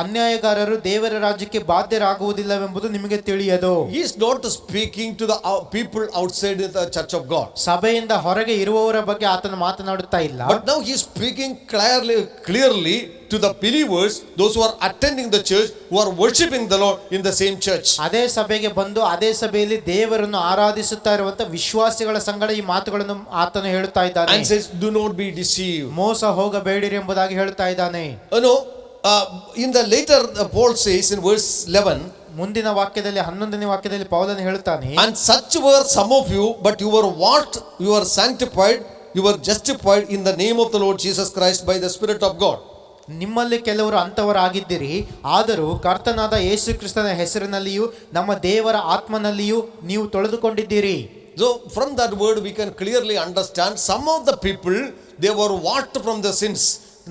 ಅನ್ಯಾಯಗಾರರು ದೇವರ ರಾಜ್ಯಕ್ಕೆ ಬಾಧ್ಯರಾಗುವುದಿಲ್ಲವೆಂಬುದು ನಿಮಗೆ ತಿಳಿಯದು. he is not speaking to the people outside the church of God. ಸಭೆಯಿಂದ ಹೊರಗೆ ಇರುವವರ ಬಗ್ಗೆ ಆತನು ಮಾತನಾಡುತ್ತಾ ಇಲ್ಲ. But now he is speaking clearly to the believers, those who are attending the church, who are worshiping the Lord in the same church. ಅದೇ ಸಭೆಗೆ ಬಂದು ಅದೇ ಸಭೆಯಲ್ಲಿ ದೇವರನ್ನು ಆರಾಧಿಸುತ್ತಾ ಇರುವಂತ ವಿಶ್ವಾಸಿಗಳ ಸಂಗಡ ಈ ಮಾತುಗಳನ್ನು ಆತನು ಹೇಳುತ್ತಾ ಇದ್ದಾನೆ. And says, do not be deceived. ಮೋಸ ಹೋಗಬೇಡಿರಿ ಎಂಬುದಾಗಿ ಹೇಳುತ್ತಾ ಇದ್ದಾನೆ. In the later Paul says in verse 11, ಮುಂದಿನ ವಾಕ್ಯದಲ್ಲಿ 11ನೇ ವಾಕ್ಯದಲ್ಲಿ ಪೌಲನು ಹೇಳುತ್ತಾನೆ, and such were some of you, but you were what? You were sanctified, you were justified in the name of the Lord Jesus Christ by the Spirit of God. ನಿಮ್ಮಲ್ಲಿ ಕೆಲವರು ಅಂತವರಾಗಿದ್ದೀರಿ, ಆದರೂ ಕರ್ತನಾದ ಯೇಸು ಕ್ರಿಸ್ತನ ಹೆಸರಿನಲ್ಲಿಯೂ ನಮ್ಮ ದೇವರ ಆತ್ಮನಲ್ಲಿಯೂ ನೀವು ತೊಳೆದುಕೊಂಡಿದ್ದೀರಿ. So from that word we can clearly understand some of the people, they were washed from the sins.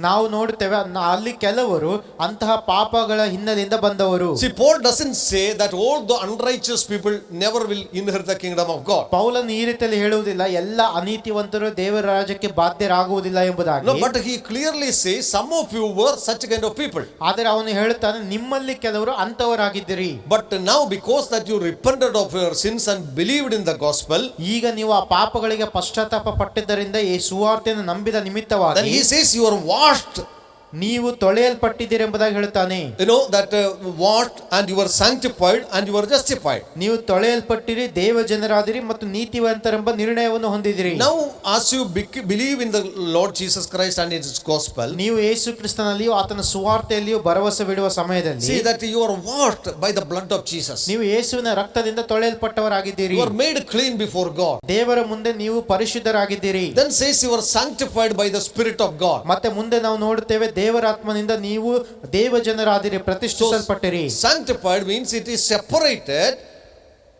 ನಾವು ನೋಡುತ್ತೇವೆ ಅಲ್ಲಿ ಕೆಲವರು ಅಂತಹ ಪಾಪಗಳ ಹಿನ್ನೆಲೆಯಿಂದ ಬಂದವರು. See, Paul doesn't say that all the unrighteous people never will inherit the kingdom of God. ಪೌಲನು ಈ ರೀತಿಯಲ್ಲಿ ಹೇಳುವುದಿಲ್ಲ ಎಲ್ಲ ಅನೀತಿವಂತರು ದೇವರ ರಾಜ್ಯಕ್ಕೆ ಬಾಧ್ಯರಾಗುವುದಿಲ್ಲ ಎಂಬುದಾಗಿ. No, but he clearly says some of you were such kind of people. ಆದರೆ ಅವನು ಹೇಳುತ್ತಾನೆ ನಿಮ್ಮಲ್ಲಿ ಕೆಲವರು ಅಂತವರಾಗಿದ್ದೀರಿ. But now because that you repented of your sins and believed in the gospel, ಈಗ ನೀವು ಆ ಪಾಪಗಳಿಗೆ ಪಶ್ಚಾತ್ತಾಪ ಪಟ್ಟಿದ್ದರಿಂದ ಈ ಸುವಾರ್ತೆಯನ್ನು ನಂಬಿದ then ನಿಮಿತ್ತವಾಗಿ he says you are washed. ನೀವು ತೊಳೆಯಲ್ಪಟ್ಟಿದ್ದೀರಿ ಎಂಬುದಾಗಿ ಹೇಳುತ್ತಾನೆ. That washed and you were sanctified and you were justified. ನೀವು ತೊಳೆಯಲ್ಪಟ್ಟಿರಿ, ದೇವ ಜನರಾದಿರಿ ಮತ್ತು ನೀತಿವಂತರೆಂಬ ನಿರ್ಣಯವನ್ನು ಹೊಂದಿದಿರಿ. Now as you believe in the Lord Jesus Christ and his gospel, ನೀವು ಯೇಸು ಕ್ರಿಸ್ತನಲ್ಲಿಯೂ ಆತನ ಸುವಾರ್ತೆಯಲ್ಲಿಯೂ ಭರವಸೆ ಬಿಡುವ ಸಮಯದಲ್ಲಿ see that you are washed by the blood of Jesus. ನೀವು ಯೇಸುವಿನ ರಕ್ತದಿಂದ ತೊಳೆಯಲ್ಪಟ್ಟವರಾಗಿದ್ದೀರಿ. You are made clean before God. ದೇವರ ಮುಂದೆ ನೀವು ಪರಿಶುದ್ಧರಾಗಿದ್ದೀರಿ. Then says you are sanctified by the Spirit of God. ಮತ್ತೆ ಮುಂದೆ ನಾವು ನೋಡುತ್ತೇವೆ ದೇವರ ಆತ್ಮನಿಂದ ನೀವು ದೇವ ಜನರಾದಿರಿ, ಪ್ರತಿಷ್ಠಿಸಲ್ಪಟ್ಟಿರಿ. Sanctified means it is separated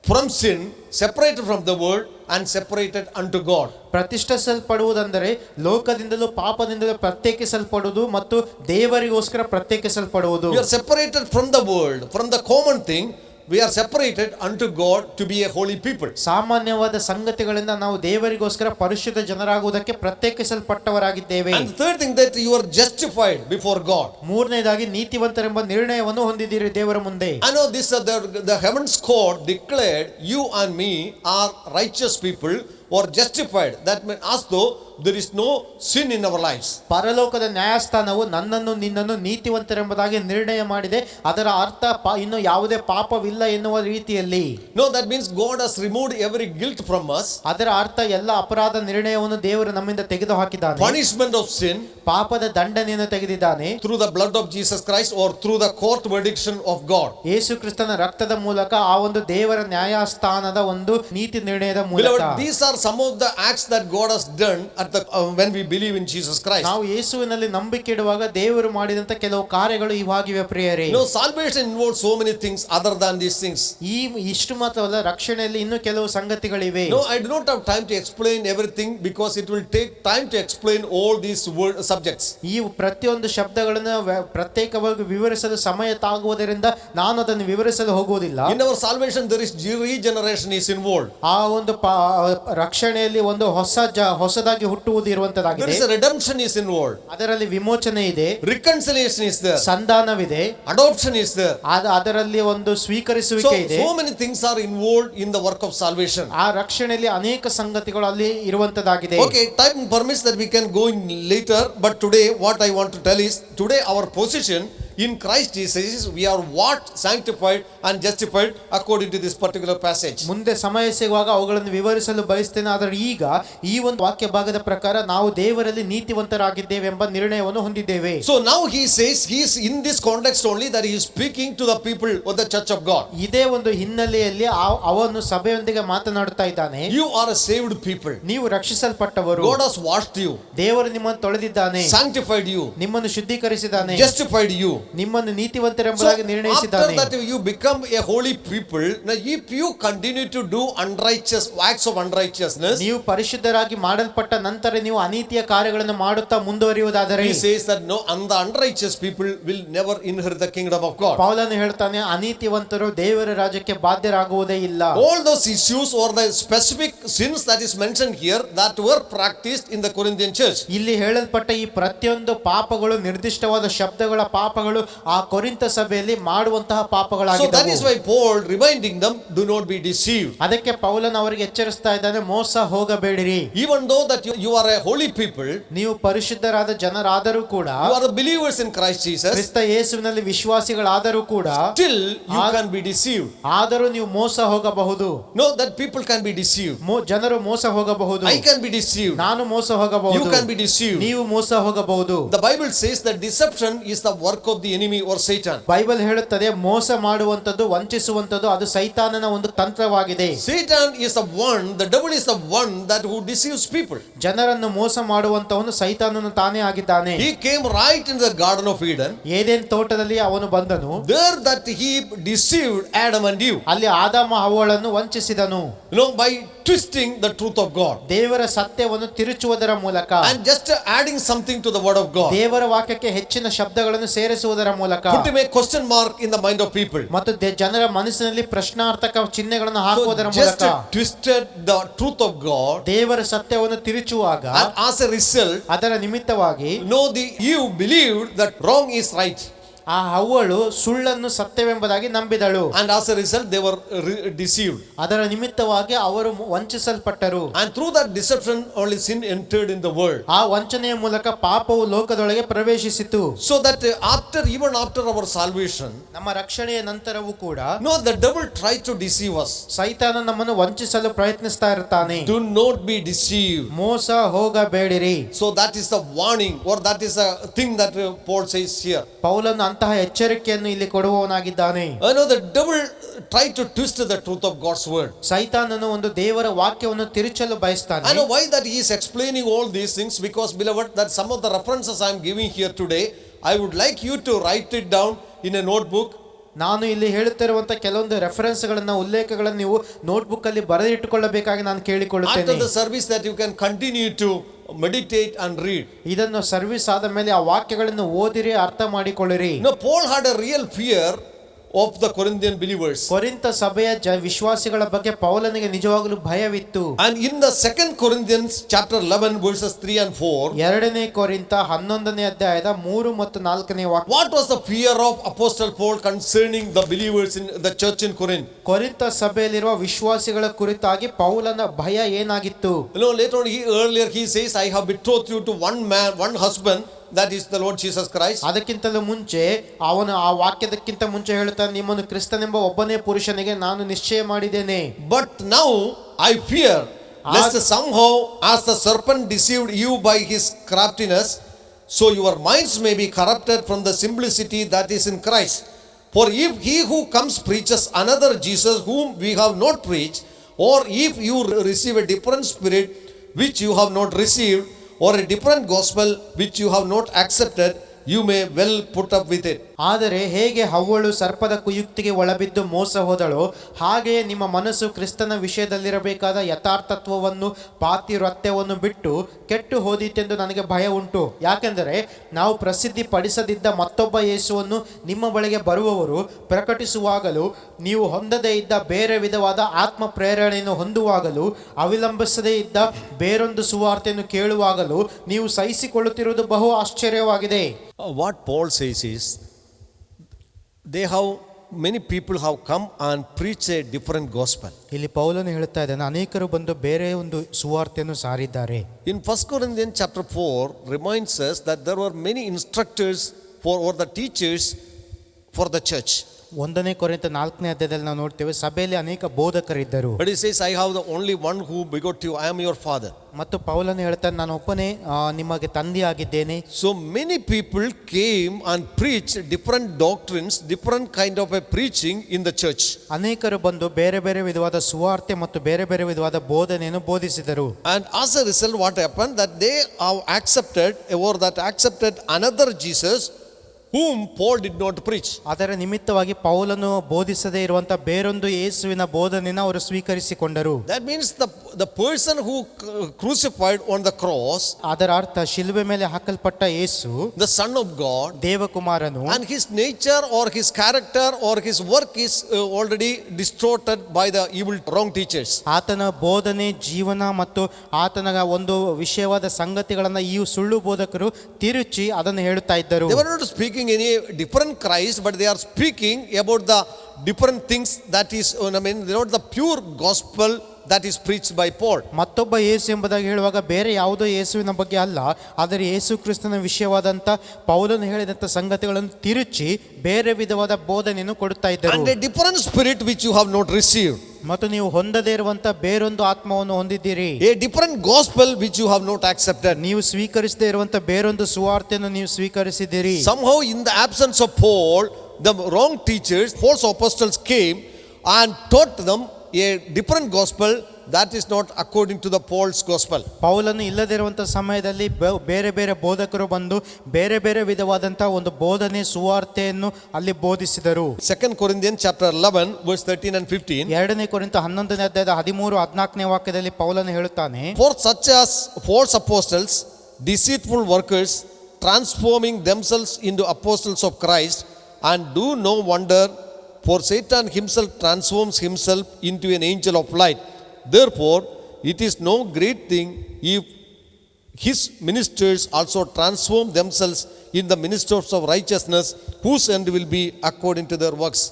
from sin, separated from the world and separated unto God. ಪ್ರತಿಷ್ಠಿಸಲ್ಪಡುವುದೆಂದರೆ ಲೋಕದಿಂದಲೂ ಪಾಪದಿಂದಲೂ ಪ್ರತ್ಯೇಕಿಸಲ್ಪಡುವುದು ಮತ್ತು ದೇವರಿಗೋಸ್ಕರ ಪ್ರತ್ಯೇಕಿಸಲ್ಪಡುವುದು. We are separated from the world, from the common thing. We are separated unto God to be a holy people. ಸಾಮಾನ್ಯವಾದ ಸಂಗತಿಗಳಿಂದ ನಾವು ದೇವರಿಗೋಸ್ಕರ ಪರಿಶುದ್ಧ ಜನರಾಗುವುದಕ್ಕೆ ಪ್ರತ್ಯೇಕಿಸಲ್ಪಟ್ಟವರಾಗಿದ್ದೇವೆ. And third thing, that you are justified before God. ಮೂರನೇದಾಗಿ ನೀತಿವಂತರೆಂಬ ನಿರ್ಣಯವನ್ನು ಹೊಂದಿದ್ದೀರಿ ದೇವರ ಮುಂದೆ. I know this, the heavens court declared you and me are righteous people or justified. That means as though there is no sin in our lives. ಪರಲೋಕದ ನ್ಯಾಯಸ್ಥಾನವು ನನ್ನನ್ನು ನಿನ್ನನ್ನು ನೀತಿವಂತರೆಂಬುದಾಗಿ ನಿರ್ಣಯ ಮಾಡಿದೆ. ಅದರ ಅರ್ಥ ಇನ್ನು ಯಾವುದೇ ಪಾಪವಿಲ್ಲ ಎನ್ನುವ ರೀತಿಯಲ್ಲಿ. No, that means God has removed every guilt from us. ಅದರ ಅರ್ಥ ಎಲ್ಲ ಅಪರಾಧ ನಿರ್ಣಯವನ್ನು ದೇವರು ನಮ್ಮಿಂದ ತೆಗೆದು ಹಾಕಿದ್ದಾನೆ. Punishment of sin, ಪಾಪದ ದಂಡನೆಯನ್ನು ತೆಗೆದಿದ್ದಾನೆ through the blood of Jesus Christ or through the court prediction of God. ಯೇಸು ಕ್ರಿಸ್ತನ ರಕ್ತದ ಮೂಲಕ ಆ ಒಂದು ದೇವರ ನ್ಯಾಯಸ್ಥಾನದ ಒಂದು ನೀತಿ ನಿರ್ಣಯದ ಮೂಲಕ. Beloved, these are some of the acts that God has done at when we believe in Jesus Christ. ನಾವು ಯೇಸುವಿನಲ್ಲಿ ನಂಬಿಕೆ ಇಡುವಾಗ ದೇವರು ಮಾಡಿದಂತ ಕೆಲವು ಕಾರ್ಯಗಳು ಇವಾಗಿವೆ ಪ್ರಿಯರೇ. No, salvation involves so many things other than these things. ಇಷ್ಟು ಮಾತ್ರವಲ್ಲ, ರಕ್ಷಣೆಯಲ್ಲಿ ಇನ್ನೂ ಕೆಲವು ಸಂಗತಿಗಳಿವೆ. No, I do not have time to explain everything because it will take time to explain all these subjects. ಈ ಪ್ರತಿಯೊಂದು ಶಬ್ದಗಳನ್ನು ಪ್ರತ್ಯೇಕವಾಗಿ ವಿವರಿಸಲು ಸಮಯ ತಾಗುವುದರಿಂದ ನಾನು ಅದನ್ನು ವಿವರಿಸಲು ಹೋಗುವುದಿಲ್ಲ. In our salvation there is regeneration is involved. ಆ ಒಂದು ರಕ್ಷಣೆಯಲ್ಲಿ ಒಂದು ಹೊಸದಾಗಿ ಹುಟ್ಟುವುದು ಇರುವಂತದಾಗಿದೆ. There is a redemption is involved. ಅದರಲ್ಲಿ ವಿಮೋಚನೆ ಇದೆ, reconciliation is there, ಸಂಧಾನವಿದೆ, adoption is there. ಅದರಲ್ಲಿ ಒಂದು ಸ್ವೀಕರಿಸುವಿಕೆ ಇದೆ. So many things are involved in the work of salvation. ಆ ರಕ್ಷಣೆಯಲ್ಲಿ ಅನೇಕ ಸಂಗತಿಗಳು ಅಲ್ಲಿ ಇರುವಂತದಾಗಿದೆ. Okay, time permits that we can go in later, but today what I want to tell is, today our position in Christ Jesus, we are what? Sanctified and justified according to this particular passage. ಮುಂದೆ ಸಮಯ ಸಿಗುವಾಗ ಅವುಗಳನ್ನು ವಿವರಿಸಲು ಬಯಸ್ತೇನೆ. ಆದರೆ ಈಗ ಈ ಒಂದು ವಾಕ್ಯ ಭಾಗದ ಪ್ರಕಾರ ನಾವು ದೇವರಲ್ಲಿ ನೀತಿವಂತರಾಗಿದ್ದೇವೆ ಎಂಬ ನಿರ್ಣಯವನ್ನು ಹೊಂದಿದ್ದೇವೆ. So now he says, he is in this context only that he is speaking to the people of the church of God. ಇದೇ ಒಂದು ಹಿನ್ನೆಲೆಯಲ್ಲಿ ಅವನು ಸಭೆಯೊಂದಿಗೆ ಮಾತನಾಡುತ್ತಾ ಇದ್ದಾನೆ. You are a saved people. ನೀವು ರಕ್ಷಿಸಲ್ಪಟ್ಟವರು. God has washed you. ದೇವರು ನಿಮ್ಮನ್ನು ತೊಳೆದಿದ್ದಾನೆ, sanctified you, ನಿಮ್ಮನ್ನು ಶುದ್ಧೀಕರಿಸಿದ್ದಾನೆ, justified you, ನಿಮ್ಮನ್ನು ನೀತಿವಂತರೆಂಬುದಾಗಿ ನಿರ್ಣಯಿಸಿದ್ದಾನೆ. After that you become a holy people. Now if you continue to do acts of unrighteousness, ನೀವು ಪರಿಶುದ್ಧರಾಗಿ ಮಾಡಲ್ಪಟ್ಟ ನಂತರ ನೀವು ಅನೀತಿಯ ಕಾರ್ಯಗಳನ್ನು ಮಾಡುತ್ತಾ ಮುಂದುವರಿಯುವುದಾದರೆ, he says that no, and the unrighteous people will never inherit the kingdom of God. ಪೌಲನು ಹೇಳ್ತಾನೆ ಅನೀತಿವಂತರು ದೇವರ ರಾಜ್ಯಕ್ಕೆ ಬಾಧ್ಯರಾಗುವುದೇ ಇಲ್ಲ. All those issues or the specific sins that is mentioned here that were practiced in the Corinthian church. ಇಲ್ಲಿ ಹೇಳಲ್ಪಟ್ಟ ಈ ಪ್ರತಿಯೊಂದು ಪಾಪಗಳು, ನಿರ್ದಿಷ್ಟವಾದ ಶಬ್ದಗಳ ಪಾಪಗಳು ಪಾಪಗಳು ಆ ಕೊರಿಂಥ ಸಭೆಯಲ್ಲಿ ಮಾಡುವಂತಹ So that is ಪಾಪಗಳಾಗಿದ್ದವು. why Paul reminding them, do not be deceived. ಅದಕ್ಕೆ ಪೌಲನ್ ಅವರಿಗೆ ಎಚ್ಚರಿಸ್ತಾ ಇದ್ದಾನೆ, ಮೋಸ ಹೋಗಬೇಡಿರಿ. Even though that you are a holy people, ನೀವು ಪರಿಶುದ್ಧರಾದ ಜನರಾದರೂ ಕೂಡ, you are the believers in Christ Jesus, ಕ್ರಿಸ್ತ ಯೇಸುವಿನಲ್ಲಿ ವಿಶ್ವಾಸಿಗಳಾದರೂ ಕೂಡ, still you can be deceived. ಆದರೂ ನೀವು ಮೋಸ ಹೋಗಬಹುದು. No, that people can be deceived. ಜನರು ಮೋಸ ಹೋಗಬಹುದು. I can be deceived. ನಾನು ಮೋಸ ಹೋಗಬಹುದು. You can be deceived. ನೀವು ಮೋಸ ಹೋಗಬಹುದು. The Bible says that deception is the work of the enemy or Satan. Bible ಹೇಳುತ್ತದೆ ಮೋಸ ಮಾಡುವಂತದ್ದು, ವಂಚಿಸುವಂತದ್ದು ಅದು ಸೈತಾನನ ಒಂದು ತಂತ್ರವಾಗಿದೆ. Satan is the one, the devil is the one that who deceives people. ಜನರನ್ನು ಮೋಸ ಮಾಡುವಂತವನು ಸೈತಾನನು ತಾನೇ ಆಗಿದ್ದಾನೆ. He came right into the Garden of Eden. Eden ತೋಟದಲ್ಲಿ ಅವನು ಬಂದನು. There that he deceived Adam and Eve. ಅಲ್ಲಿ ಆದಾಮ ಹವ್ವಳನ್ನು ವಂಚಿಸಿದನು. By twisting the truth of God. ದೇವರ ಸತ್ಯವನ್ನು ತಿರುಚುವುದರ ಮೂಲಕ, And just adding something to the word of God. ದೇವರ ವಾಕ್ಯಕ್ಕೆ ಹೆಚ್ಚಿನ ಶಬ್ದಗಳನ್ನು ಸೇರಿಸುವುದರ ಮೂಲಕ, Putting a question mark in the mind of people. ಮತ್ತು ಜನರ ಮನಸ್ಸಿನಲ್ಲಿ ಪ್ರಶ್ನಾರ್ಥಕ ಚಿಹ್ನೆಗಳನ್ನು So ಹಾಕುವುದರ just ಮೂಲಕ twisted the truth of God. ದೇವರ ಸತ್ಯವನ್ನು ತಿರುಚುವಾಗ, And as a result, ಅದರ ನಿಮಿತ್ತವಾಗಿ the Eve believed that wrong is right. ಆ ಹವ್ವಳು ಸುಳ್ಳನ್ನು ಸತ್ಯವೆಂಬುದಾಗಿ ನಂಬಿದಳು. And as a result, they were deceived. ಅದರ ನಿಮಿತ್ತವಾಗಿ ಅವರು ವಂಚಿಸಲ್ಪಟ್ಟರು. And through that deception, only sin entered in the world. ಆ ವಂಚನೆಯ ಮೂಲಕ ಪಾಪವು ಲೋಕದೊಳಗೆ ಪ್ರವೇಶಿಸಿತು. So that even after our salvation, ನಮ್ಮ ರಕ್ಷಣೆಯ ನಂತರವೂ ಕೂಡ the devil tried to deceive us. ಸೈತಾನ ನಮ್ಮನ್ನು ವಂಚಿಸಲು ಪ್ರಯತ್ನಿಸ್ತಾ ಇರ್ತಾನೆ. Do not be deceived. ಮೋಸ ಹೋಗಬೇಡಿರಿ. So that is the warning, or that is a thing that Paul says here. ಪೌಲನು ಅಂತಹ ಎಚ್ಚರಿಕೆಯನ್ನು ಇಲ್ಲಿ ಕೊಡುವವನಾಗಿದ್ದಾನೆ. The devil tried to twist the truth of God's word. ಸೈತಾನನು ಒಂದು ದೇವರ ವಾಕ್ಯವನ್ನು ತಿರುಚಲು ಬಯಸ್ತಾನೆ. I know why that he is explaining all these things, because beloved, that some of the references I am giving here today, I would like you to write it down in a notebook. ನಾನು ಇಲ್ಲಿ ಹೇಳುತ್ತಿರುವಂತ ಕೆಲವೊಂದು ರೆಫರೆನ್ಸ್ಗಳನ್ನ, ಉಲ್ಲೇಖಗಳನ್ನು ನೀವು ನೋಟ್ಬುಕ್ ಅಲ್ಲಿ ಬರೆದಿಟ್ಟುಕೊಳ್ಳಬೇಕಾಗಿ ನಾನು ಕೇಳಿಕೊಳ್ಳುತ್ತೇನೆ. After the service, that you can continue to meditate and read. ಇದನ್ನು ಸರ್ವಿಸ್ ಆದ ಮೇಲೆ ಆ ವಾಕ್ಯಗಳನ್ನು ಓದಿರಿ, ಅರ್ಥ ಮಾಡಿಕೊಳ್ಳಿರಿ. Paul had a real fear of the Corinthian believers. ಕೊರಿಂಥ ಸಭೆಯ ವಿಶ್ವಾಸಿಗಳ ಬಗ್ಗೆ ಪೌಲನಿಗೆ ನಿಜವಾಗಲೂ ಭಯವಿತ್ತು. And in the 2 Corinthians chapter 11 verses 3 and 4, ಎರಡನೇ ಕೊರಿಂಥ 11ನೇ ಅಧ್ಯಾಯದ 3 ಮತ್ತು 4ನೇ ವಾಕ್ಯ. what was the fear of Apostle Paul concerning the believers in the church in Corinth? ಕೊರಿಂಥ ಸಭೆಯಲ್ಲಿರುವ ವಿಶ್ವಾಸಿಗಳ ಕುರಿತಾಗಿ ಪೌಲನ ಭಯ ಏನಾಗಿತ್ತು? Later on, earlier he says, I have betrothed you to one man, one husband, that is the Lord Jesus Christ. ಅದಕ್ಕಿಂತಲೂ ಮುಂಚೆ ಅವನು ಆ ವಾಕ್ಯದಕ್ಕಿಂತ ಮುಂಚೆ ಹೇಳ್ತಾನೆ, ನಿಮ್ಮನ್ನು ಕ್ರಿಸ್ತನೆಂಬ ಒಬ್ಬನೇ ಪುರುಷನಿಗೆ ನಾನು ನಿಶ್ಚಯ ಮಾಡಿದ್ದೇನೆ. But now I fear lest somehow, as the serpent deceived you by his craftiness, so your minds may be corrupted from the simplicity that is in Christ. For if he who comes preaches another Jesus whom we have not preached, or if you receive a different spirit which you have not received, or a different gospel which you have not accepted, you may well put up with it. ಆದರೆ ಹೇಗೆ ಹವ್ವಳು ಸರ್ಪದ ಕುಯುಕ್ತಿಗೆ ಒಳಬಿದ್ದು ಮೋಸ ಹೋದಳೋ, ಹಾಗೆಯೇ ನಿಮ್ಮ ಮನಸ್ಸು ಕ್ರಿಸ್ತನ ವಿಷಯದಲ್ಲಿರಬೇಕಾದ ಯಥಾರ್ಥತ್ವವನ್ನು, ಪಾತಿವ್ರತ್ಯವನ್ನು ಬಿಟ್ಟು ಕೆಟ್ಟು ಹೋದೀತೆಂದು ನನಗೆ ಭಯ ಉಂಟು. ಯಾಕೆಂದರೆ ನಾವು ಪ್ರಸಿದ್ಧಿ ಪಡಿಸದಿದ್ದ ಮತ್ತೊಬ್ಬ ಯೇಸುವನ್ನು ನಿಮ್ಮ ಬಳಿಗೆ ಬರುವವರು ಪ್ರಕಟಿಸುವಾಗಲೂ, ನೀವು ಹೊಂದದೇ ಇದ್ದ ಬೇರೆ ವಿಧವಾದ ಆತ್ಮ ಪ್ರೇರಣೆಯನ್ನು ಹೊಂದುವಾಗಲೂ, ಅವಿಲಂಬಿಸದೇ ಇದ್ದ ಬೇರೊಂದು ಸುವಾರ್ತೆಯನ್ನು ಕೇಳುವಾಗಲೂ ನೀವು ಸಹಿಸಿಕೊಳ್ಳುತ್ತಿರುವುದು ಬಹು ಆಶ್ಚರ್ಯವಾಗಿದೆ. What Paul says is, many people have come and preached a different gospel. ಇಲ್ಲಿ ಪೌಲನು ಹೇಳ್ತಾ ಇದ್ದಾನೆ, ಅನೇಕರು ಬಂದು ಬೇರೆ ಒಂದು ಸುವಾರ್ತೆಯನ್ನು ಸಾರಿದ್ದಾರೆ. In 1 Corinthians chapter 4 reminds us that there were many instructors or the teachers for the church. 1 ಕೊರಿಂಥ 4ನೇ ಅಧ್ಯಾಯದಲ್ಲಿ ನಾವು ನೋಡ್ತೇವೆ, ಸಭೆಯಲ್ಲಿ ಅನೇಕ ಬೋಧಕರಿದ್ದರು. But he says, I have the only one who begot you, I am your father. ಮತ್ತು ಪೌಲನು ಹೇಳ್ತಾನೆ, ನಾನು ಒಬ್ಬನೇ ನಿಮಗೆ ತಂದೆಯಾಗಿದ್ದೇನೆ. So many people came and preached different doctrines, different kind of a preaching in the church. ಅನೇಕರು ಬಂದು ಬೇರೆ ಬೇರೆ ವಿಧವಾದ ಸುವಾರ್ತೆ ಮತ್ತು ಬೇರೆ ಬೇರೆ ವಿಧವಾದ ಬೋಧನೆಯನ್ನು ಬೋಧಿಸಿದರು. And as a result, what happened, that they have accepted another Jesus whom Paul did not preach. ಅದರ ನಿಮಿತ್ತವಾಗಿ ಪೌಲನು ಬೋಧಿಸದೇ ಇರುವಂತ ಬೇರೊಂದು ಯೇಸುವಿನ ಬೋಧನೆಯನ್ನು ಅವರು ಸ್ವೀಕರಿಸಿಕೊಂಡರು. That means the person who crucified on the cross, ಅದರ ಅರ್ಥ ಶಿಲುಬೆ ಮೇಲೆ ಹಾಕಲ್ಪಟ್ಟ ಯೇಸು, the Son of God, ದೇವಕುಮಾರನು, and his nature or his character or his work is already distorted by the evil wrong teachers. ಆತನ ಬೋಧನೆ, ಜೀವನ ಮತ್ತು ಆತನ ಒಂದು ವಿಷಯವಾದ ಸಂಗತಿಗಳನ್ನ ಈ ಸುಳ್ಳು ಬೋಧಕರು ತಿರುಚಿ ಅದನ್ನು ಹೇಳುತ್ತಾ ಇದ್ದರು. They were not speaking speaking any different Christ, but they are speaking about the different things that is, not the pure gospel that is preached by Paul. ಮತ್ತೊಬ್ಬ ಯೇಸು ಎಂಬುದಾಗಿ ಹೇಳುವಾಗ ಬೇರೆ ಯಾವುದೋ ಯೇಸುವಿನ ಬಗ್ಗೆ ಅಲ್ಲ, ಆದರೆ ಯೇಸು ಕ್ರಿಸ್ತನ ವಿಷಯವಾದಂಥ ಪೌಲನು ಹೇಳಿದಂಥ ಸಂಗತಿಗಳನ್ನು ತಿರುಚಿ ಬೇರೆ ವಿಧವಾದ ಬೋಧನೆಯನ್ನು ಕೊಡುತ್ತಾ ಇದ್ದರು. And a different spirit which you have not received. ಮತ್ತು ನೀವು ಹೊಂದದೇ ಇರುವಂತ ಬೇರೊಂದು ಆತ್ಮವನ್ನು ಹೊಂದಿದ್ದೀರಿ. A different gospel which you have not accepted. ನೀವು ಸ್ವೀಕರಿಸದೇ ಇರುವಂತ ಬೇರೊಂದು ಸುವಾರ್ತೆಯನ್ನು ನೀವು ಸ್ವೀಕರಿಸಿದ್ದೀರಿ. Somehow in the absence of Paul, the wrong teachers, false apostles came and taught them a different gospel that is not according to the Paul's gospel. ಪೌಲನು ಇಲ್ಲದಿರುವಂತ ಸಮಯದಲ್ಲಿ ಬೇರೆ ಬೇರೆ ಬೋಧಕರು ಬಂದು ಬೇರೆ ಬೇರೆ ವಿಧವಾದಂತಹ ಒಂದು ಬೋಧನೆ ಸುವಾರ್ತೆಯನ್ನು ಅಲ್ಲಿ ಬೋಧಿಸಿದರು. 2 Corinthians chapter 11 verse 13 and 15. 2 ಕೊರಿಂಥ 11ನೇ ಅಧ್ಯಾಯದ 13-14ನೇ ವಾಕ್ಯದಲ್ಲಿ ಪೌಲನು ಹೇಳುತ್ತಾನೆ, For such as false apostles, deceitful workers, transforming themselves into apostles of Christ, and do no wonder, for Satan himself transforms himself into an angel of light. Therefore, it is no great thing if his ministers also transform themselves in the ministers of righteousness, whose end will be according to their works.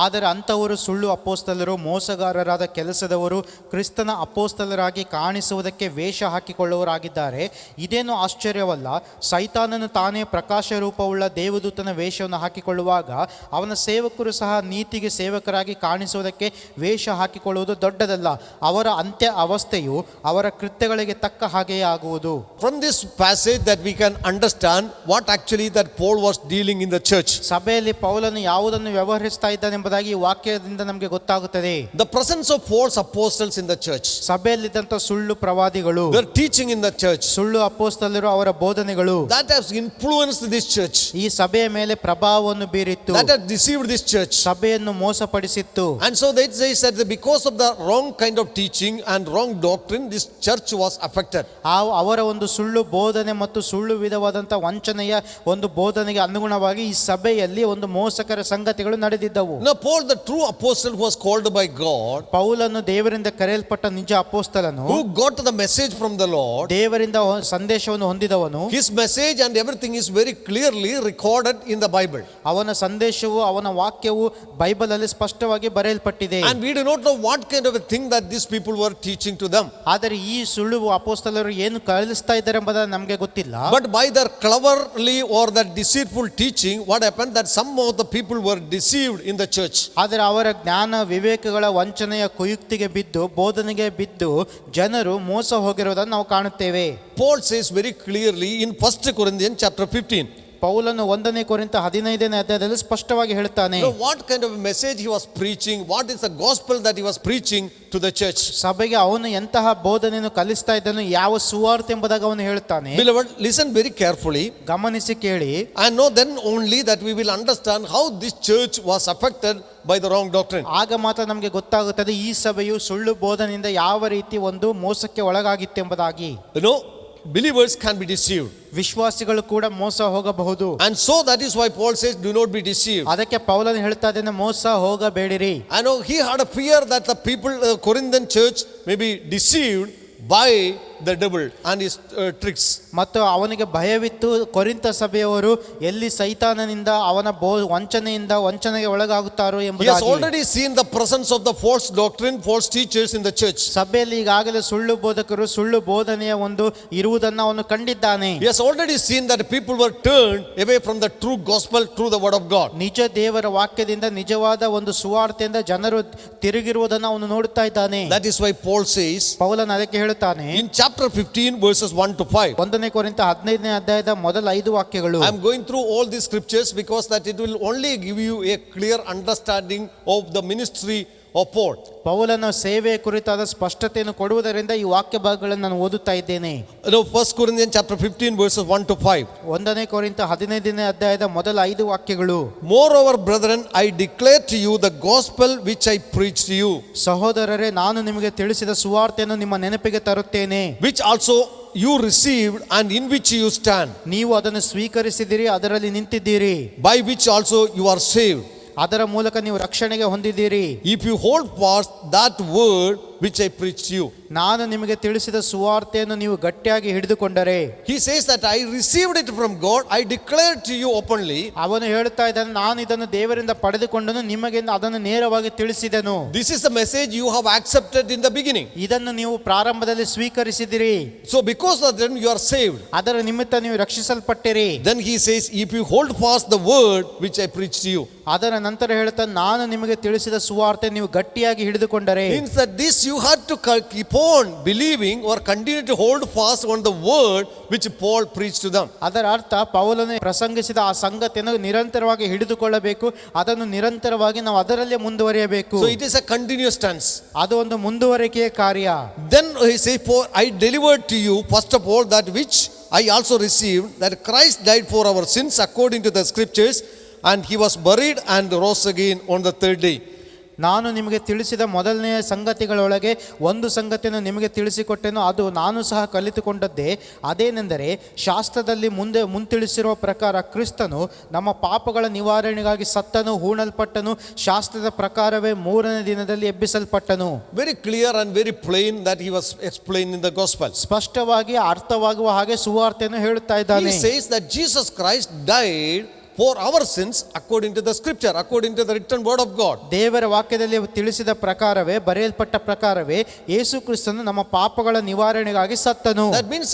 ಆದರೆ ಅಂಥವರು ಸುಳ್ಳು ಅಪೋಸ್ತಲರು, ಮೋಸಗಾರರಾದ ಕೆಲಸದವರು, ಕ್ರಿಸ್ತನ ಅಪೋಸ್ತಲರಾಗಿ ಕಾಣಿಸುವುದಕ್ಕೆ ವೇಷ ಹಾಕಿಕೊಳ್ಳುವವರಾಗಿದ್ದಾರೆ. ಇದೇನು ಆಶ್ಚರ್ಯವಲ್ಲ, ಸೈತಾನನು ತಾನೇ ಪ್ರಕಾಶ ರೂಪವುಳ್ಳ ದೇವದೂತನ ವೇಷವನ್ನು ಹಾಕಿಕೊಳ್ಳುವಾಗ ಅವನ ಸೇವಕರು ಸಹ ನೀತಿಗೆ ಸೇವಕರಾಗಿ ಕಾಣಿಸುವುದಕ್ಕೆ ವೇಷ ಹಾಕಿಕೊಳ್ಳುವುದು ದೊಡ್ಡದಲ್ಲ. ಅವರ ಅಂತ್ಯ ಅವಸ್ಥೆಯು ಅವರ ಕೃತ್ಯಗಳಿಗೆ ತಕ್ಕ ಹಾಗೆಯೇ ಆಗುವುದು. From this passage that we can understand what actually that Paul was dealing in the church. ಸಭೆಯಲ್ಲಿ ಪೌಲನು ಯಾವುದನ್ನು ವ್ಯವಹರಿಸ್ತಾ ಇದ್ದಾನೆ ಎಂಬುದಾಗಿ ಈ ವಾಕ್ಯದಿಂದ ನಮಗೆ ಗೊತ್ತಾಗುತ್ತದೆ. The presence of false apostles in the church. ಸಭೆಯಲ್ಲಿದ್ದಂಥ ಸುಳ್ಳು ಪ್ರವಾದಿಗಳು, Their teaching in the church. ಸುಳ್ಳು ಅಪೊಸ್ತಲರು, ಅವರ ಬೋಧನೆಗಳು That has influenced this church. ಈ ಸಭೆಯ ಮೇಲೆ ಪ್ರಭಾವವನ್ನು ಬೀರಿತ್ತು. That has deceived this church. ಸಭೆಯನ್ನು ಮೋಸಪಡಿಸಿತ್ತು. And so they say that because of the wrong kind of teaching and wrong doctrine, this church was affected. ಅವರ ಒಂದು ಸುಳ್ಳು ಬೋಧನೆ ಮತ್ತು ಸುಳ್ಳು ವಿಧವಾದಂಥ ವಂಚನೆಯ ಒಂದು ಬೋಧನೆಗೆ ಅನುಗುಣವಾಗಿ ಈ ಸಭೆಯಲ್ಲಿ ಒಂದು ಮೋಸಕರ ಸಂಗತಿಗಳು ನಡೆದಿದ್ದವು. Now Paul, the true apostle who was called by God, ಪೌಲನು ದೇವರಿಂದ ಕರೆಯಲ್ಪಟ್ಟ ನಿಜ ಅಪೊಸ್ತಲನು, who got the message from the Lord, ದೇವರಿಂದ ಸಂದೇಶವನ್ನು ಹೊಂದಿದವನು, his message and everything is very clearly recorded in the Bible. ಅವನ ಸಂದೇಶವು, ಅವನ ವಾಕ್ಯವು ಬೈಬಲ್ ಅಲ್ಲಿ ಸ್ಪಷ್ಟವಾಗಿ ಬರೆಯಲ್ಪಟ್ಟಿದೆ. And we do not know what kind of a thing that these people were teaching to them. ಆದರೆ ಈ ಸುಳ್ಳು ಅಪೊಸ್ತಲರು ಏನು ಕಲಿಸ್ತಾ ಇದ್ದಾರೆ ಎಂಬುದನ್ನು ನಮಗೆ ಗೊತ್ತಿಲ್ಲ. But by their cleverly or that deceitful teaching, what happened that some of the people were deceived in the church. ಆದರೆ ಅವರ ಜ್ಞಾನ ವಿವೇಕಗಳ ವಂಚನೆಯ ಕುಯುಕ್ತಿಗೆ ಬಿದ್ದು, ಬೋಧನೆಗೆ ಬಿದ್ದು ಜನರು ಮೋಸ ಹೋಗಿರುವುದನ್ನು ನಾವು ಕಾಣುತ್ತೇವೆ. Paul says very clearly in 1 Corinthians chapter 15. ಪೌಲನು 1 ಕೊರಿಂಥ 15ನೇ ಅಧ್ಯಾಯದಲ್ಲಿ ಸ್ಪಷ್ಟವಾಗಿ ಹೇಳುತ್ತಾನೆ, What kind of a message he was preaching, what is the gospel that he was preaching to the church. ಸಭೆಗೆ ಅವನು ಎಂತಹ ಬೋಧನೆಯನ್ನು ಕಲಿಸ್ತಾ ಇದ್ದನು, ಯಾವ ಸುವಾರ್ತೆ ಎಂಬುದಾಗಿ ಅವನು ಹೇಳುತ್ತಾನೆ. Beloved, listen very carefully. ಗಮನಿಸಿ ಕೇಳಿ. And know then only that we will understand how this church was affected by the wrong doctrine. ಆಗ ಮಾತ್ರ ನಮಗೆ ಗೊತ್ತಾಗುತ್ತದೆ ಈ ಸಭೆಯು ಸುಳ್ಳು ಬೋಧನೆಯಿಂದ ಯಾವ ರೀತಿ ಒಂದು ಮೋಸಕ್ಕೆ ಒಳಗಾಗಿತ್ತೆಂಬುದಾಗಿ. Believers can be deceived. ವಿಶ್ವಾಸಿಗಳು ಕೂಡ ಮೋಸ ಹೋಗಬಹುದು. And so that is why Paul says do not be deceived. ಅದಕ್ಕೆ ಪೌಲನು ಹೇಳ್ತಾ ಇದ್ದಾನೆ, ಮೋಸ ಹೋಗಬೇಡಿರಿ. I know he had a fear that the people Corinthian church may be deceived by the devil and his tricks. ಮತ್ತು ಅವನಿಗೆ ಭಯವಿತ್ತು, ಕೊರಿಂಥ ಸಭೆಯವರು ಎಲ್ಲಿ ಸೈತಾನನಿಂದ ಅವನ ವಂಚನೆಯಿಂದ ವಂಚನೆಗೆ ಒಳಗಾಗುತ್ತಾರೋ ಎಂಬುದಾಗಿ. He has already seen the presence of the false doctrine, false teachers in the church. ಸಭೆಯಲ್ಲಿ ಈಗಾಗಲೇ ಸುಳ್ಳು ಬೋಧಕರು, ಸುಳ್ಳು ಬೋಧನೆಯ ಒಂದು ಇರುವುದನ್ನು ಅವನು ಕಂಡಿದ್ದಾನೆ. He has already seen that people were turned away from the true gospel through the word of God. ನಿಜ ದೇವರ ವಾಕ್ಯದಿಂದ, ನಿಜವಾದ ಒಂದು ಸುವಾರ್ತೆಯಿಂದ ಜನರು ತಿರುಗಿರುವುದನ್ನು ಅವನು ನೋಡುತ್ತಾ ಇದ್ದಾನೆ. That is why Paul says, ಪೌಲನು ಅದಕ್ಕೆ ಹೇಳುತ್ತಾನೆ, in chapter 15 verses 1 to 5. 1 ಕೊರಿಂಥ 15ನೇ ಅಧ್ಯಾಯದ ಮೊದಲ 5 ವಾಕ್ಯಗಳು. I am going through all these scriptures because that it will only give you a clear understanding of the ministry of Paul. ಪೌಲನ ಸೇವೆ ಕುರಿತಾದ ಸ್ಪಷ್ಟತೆಯನ್ನು ಕೊಡುವುದರಿಂದ ಈ ವಾಕ್ಯ ಭಾಗಗಳನ್ನು ನಾನು ಓದುತ್ತಾ ಇದ್ದೇನೆ. 1 Corinthians chapter 15 verses 1 to 5. 1 ಕೊರಿಂಥ 15ನೇ ಅಧ್ಯಾಯದ ಮೊದಲ 5 ವಾಕ್ಯಗಳು. Moreover, brethren, I declare to you the gospel which I preached to you. ಸಹೋದರರೇ, ನಾನು ನಿಮಗೆ ತಿಳಿಸಿದ ಸುವಾರ್ತೆಯನ್ನು ನಿಮ್ಮ ನೆನಪಿಗೆ ತರುತ್ತೇನೆ. Which also you received and in which you stand. ನೀವು ಅದನ್ನು ಸ್ವೀಕರಿಸಿದಿರಿ, ಅದರಲ್ಲಿ ನಿಂತಿದ್ದೀರಿ. By which also you are saved. ಅದರ ಮೂಲಕ ನೀವು ರಕ್ಷಣೆಗೆ ಹೊಂದಿದ್ದೀರಿ. If you hold fast that word which I preached to you. ನಾನು ನಿಮಗೆ ತಿಳಿಸಿದ ಸುವಾರ್ತೆಯನ್ನು ನೀವು ಗಟ್ಟಿಯಾಗಿ ಹಿಡಿದುಕೊಂಡರೆ. He says that I received it from God, I declared to you openly. ಅವನು ಹೇಳುತ್ತಾ ಇದ್ದಾನೆ, ನಾನು ಇದನ್ನು ದೇವರಿಂದ ಪಡೆದುಕೊಂಡನು, ನಿಮಗೆ ಅದನ್ನು ನೇರವಾಗಿ ತಿಳಿಸಿದೆನು. This is the message you have accepted in the beginning. ಇದನ್ನು ನೀವು ಪ್ರಾರಂಭದಲ್ಲಿ ಸ್ವೀಕರಿಸಿದಿರಿ. So because of them you are saved. ಅದರ ನಿಮಿತ್ತ ನೀವು ರಕ್ಷಿಸಲ್ಪಟ್ಟಿರಿ. Then he says, if you hold fast the word which I preached to you. ಅದರ ನಂತರ ಹೇಳುತ್ತಾ, ನಾನು ನಿಮಗೆ ತಿಳಿಸಿದ ಸುವಾರ್ತೆ ನೀವು ಗಟ್ಟಿಯಾಗಿ ಹಿಡಿದುಕೊಂಡರೆ. Means that this you had to keep on believing or continue to hold fast on the word which Paul preached to them. ಅದರ ಅರ್ಥ, ಪೌಲನು ಪ್ರಸಂಗಿಸಿದ ಆ ಸಂಗತಿಯನ್ನು ನಿರಂತರವಾಗಿ ಹಿಡಿದುಕೊಳ್ಳಬೇಕು, ಅದನ್ನು ನಿರಂತರವಾಗಿ ನಾವು ಅದರಲ್ಲೇ ಮುಂದುವರಿಯಬೇಕು. So it is a continuous tense. ಅದು ಒಂದು ಮುಂದುವರಿಕೆಯ ಕಾರ್ಯ. Then he says, for I delivered to you first of all that which I also received, that Christ died for our sins according to the scriptures, and he was buried and rose again on the third day. ನಾನು ನಿಮಗೆ ತಿಳಿಸಿದ ಮೊದಲನೆಯ ಸಂಗತಿಗಳೊಳಗೆ ಒಂದು ಸಂಗತಿಯನ್ನು ನಿಮಗೆ ತಿಳಿಸಿಕೊಟ್ಟೆನು, ಅದು ನಾನು ಸಹ ಕಲಿತುಕೊಂಡದ್ದೇ. ಅದೇನೆಂದರೆ, ಶಾಸ್ತ್ರದಲ್ಲಿ ಮುಂತಿಳಿಸಿರುವ ಪ್ರಕಾರ ಕ್ರಿಸ್ತನು ನಮ್ಮ ಪಾಪಗಳ ನಿವಾರಣೆಗಾಗಿ ಸತ್ತನು, ಹೂಣಲ್ಪಟ್ಟನು, ಶಾಸ್ತ್ರದ ಪ್ರಕಾರವೇ ಮೂರನೇ ದಿನದಲ್ಲಿ ಎಬ್ಬಿಸಲ್ಪಟ್ಟನು. Very clear and very plain that he was explained in the gospel. ಸ್ಪಷ್ಟವಾಗಿ ಅರ್ಥವಾಗುವ ಹಾಗೆ ಸುವಾರ್ತೆಯನ್ನು ಹೇಳುತ್ತಾ ಇದ್ದಾನೆ. He says that Jesus Christ died for our sins according to the scripture, according to the written word of God. ದೇವರ ವಾಕ್ಯದಲ್ಲಿ ತಿಳಿಸಿದ ಪ್ರಕಾರವೇ, ಬರೆಯಲ್ಪಟ್ಟ ಪ್ರಕಾರವೇ ಯೇಸು ಕ್ರಿಸ್ತನು ನಮ್ಮ ಪಾಪಗಳ ನಿವಾರಣೆಗಾಗಿ ಸತ್ತನು. That means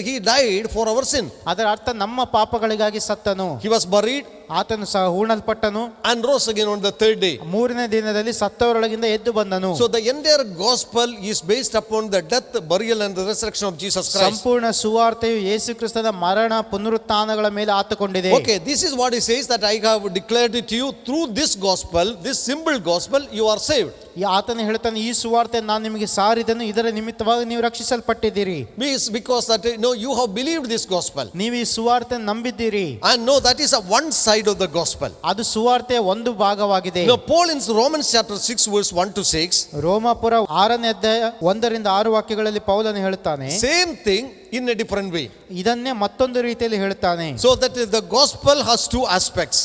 he died for our sin. ಅದರ ಅರ್ಥ ನಮ್ಮ ಪಾಪಗಳಿಗಾಗಿ ಸತ್ತನು. He was buried, ಆತನು ಸಹ ಹೂಣಲ್ಪಟ್ಟನು, and rose again on the third day. ಮೂರನೇ ದಿನದಲ್ಲಿ ಸತ್ತವರೊಳಗಿಂದ ಎದ್ದು ಬಂದನು. So the entire gospel is based upon the death, burial and the resurrection of Jesus Christ. ಸಂಪೂರ್ಣ ಸುವಾರ್ತೆಯು ಯೇಸು ಕ್ರಿಸ್ತನ ಮರಣ, ಪುನರುತ್ಥಾನಗಳ ಮೇಲೆ ಆತುಕೊಂಡಿದೆ. Okay, this is what he says, that I have declared it to you through this gospel, this simple gospel, you are saved. ಆತನು ಹೇಳ್ತಾನೆ, ಈ ಸುವಾರ್ತೆ ನಾನು ನಿಮಗೆ ಸಾರಿದನು, ಇದರ ನಿಮಿತ್ತವಾಗಿ ನೀವು ರಕ್ಷಿಸಲ್ಪಟ್ಟಿದ್ದೀರಿ. Because that you have believed this gospel. ನೀವು ಈ ಸುವಾರ್ತೆ ನಂಬಿದ್ದೀರಿ. And no, that is a one side of the gospel. ಅದು ಸುವಾರ್ತೆಯ ಒಂದು ಭಾಗವಾಗಿದೆ. Now Paul in Romans chapter 6 verse 1 to 6, ರೋಮಾಪುರ 6ನೇ ಅಧ್ಯಾಯ 1ರಿಂದ 6 ವಾಕ್ಯಗಳಲ್ಲಿ ಪೌಲನು ಹೇಳುತ್ತಾನೆ, same thing in a different way. ಇದನ್ನೇ ಮತ್ತೊಂದು ರೀತಿಯಲ್ಲಿ ಹೇಳುತ್ತಾನೆ. So that the gospel has two aspects.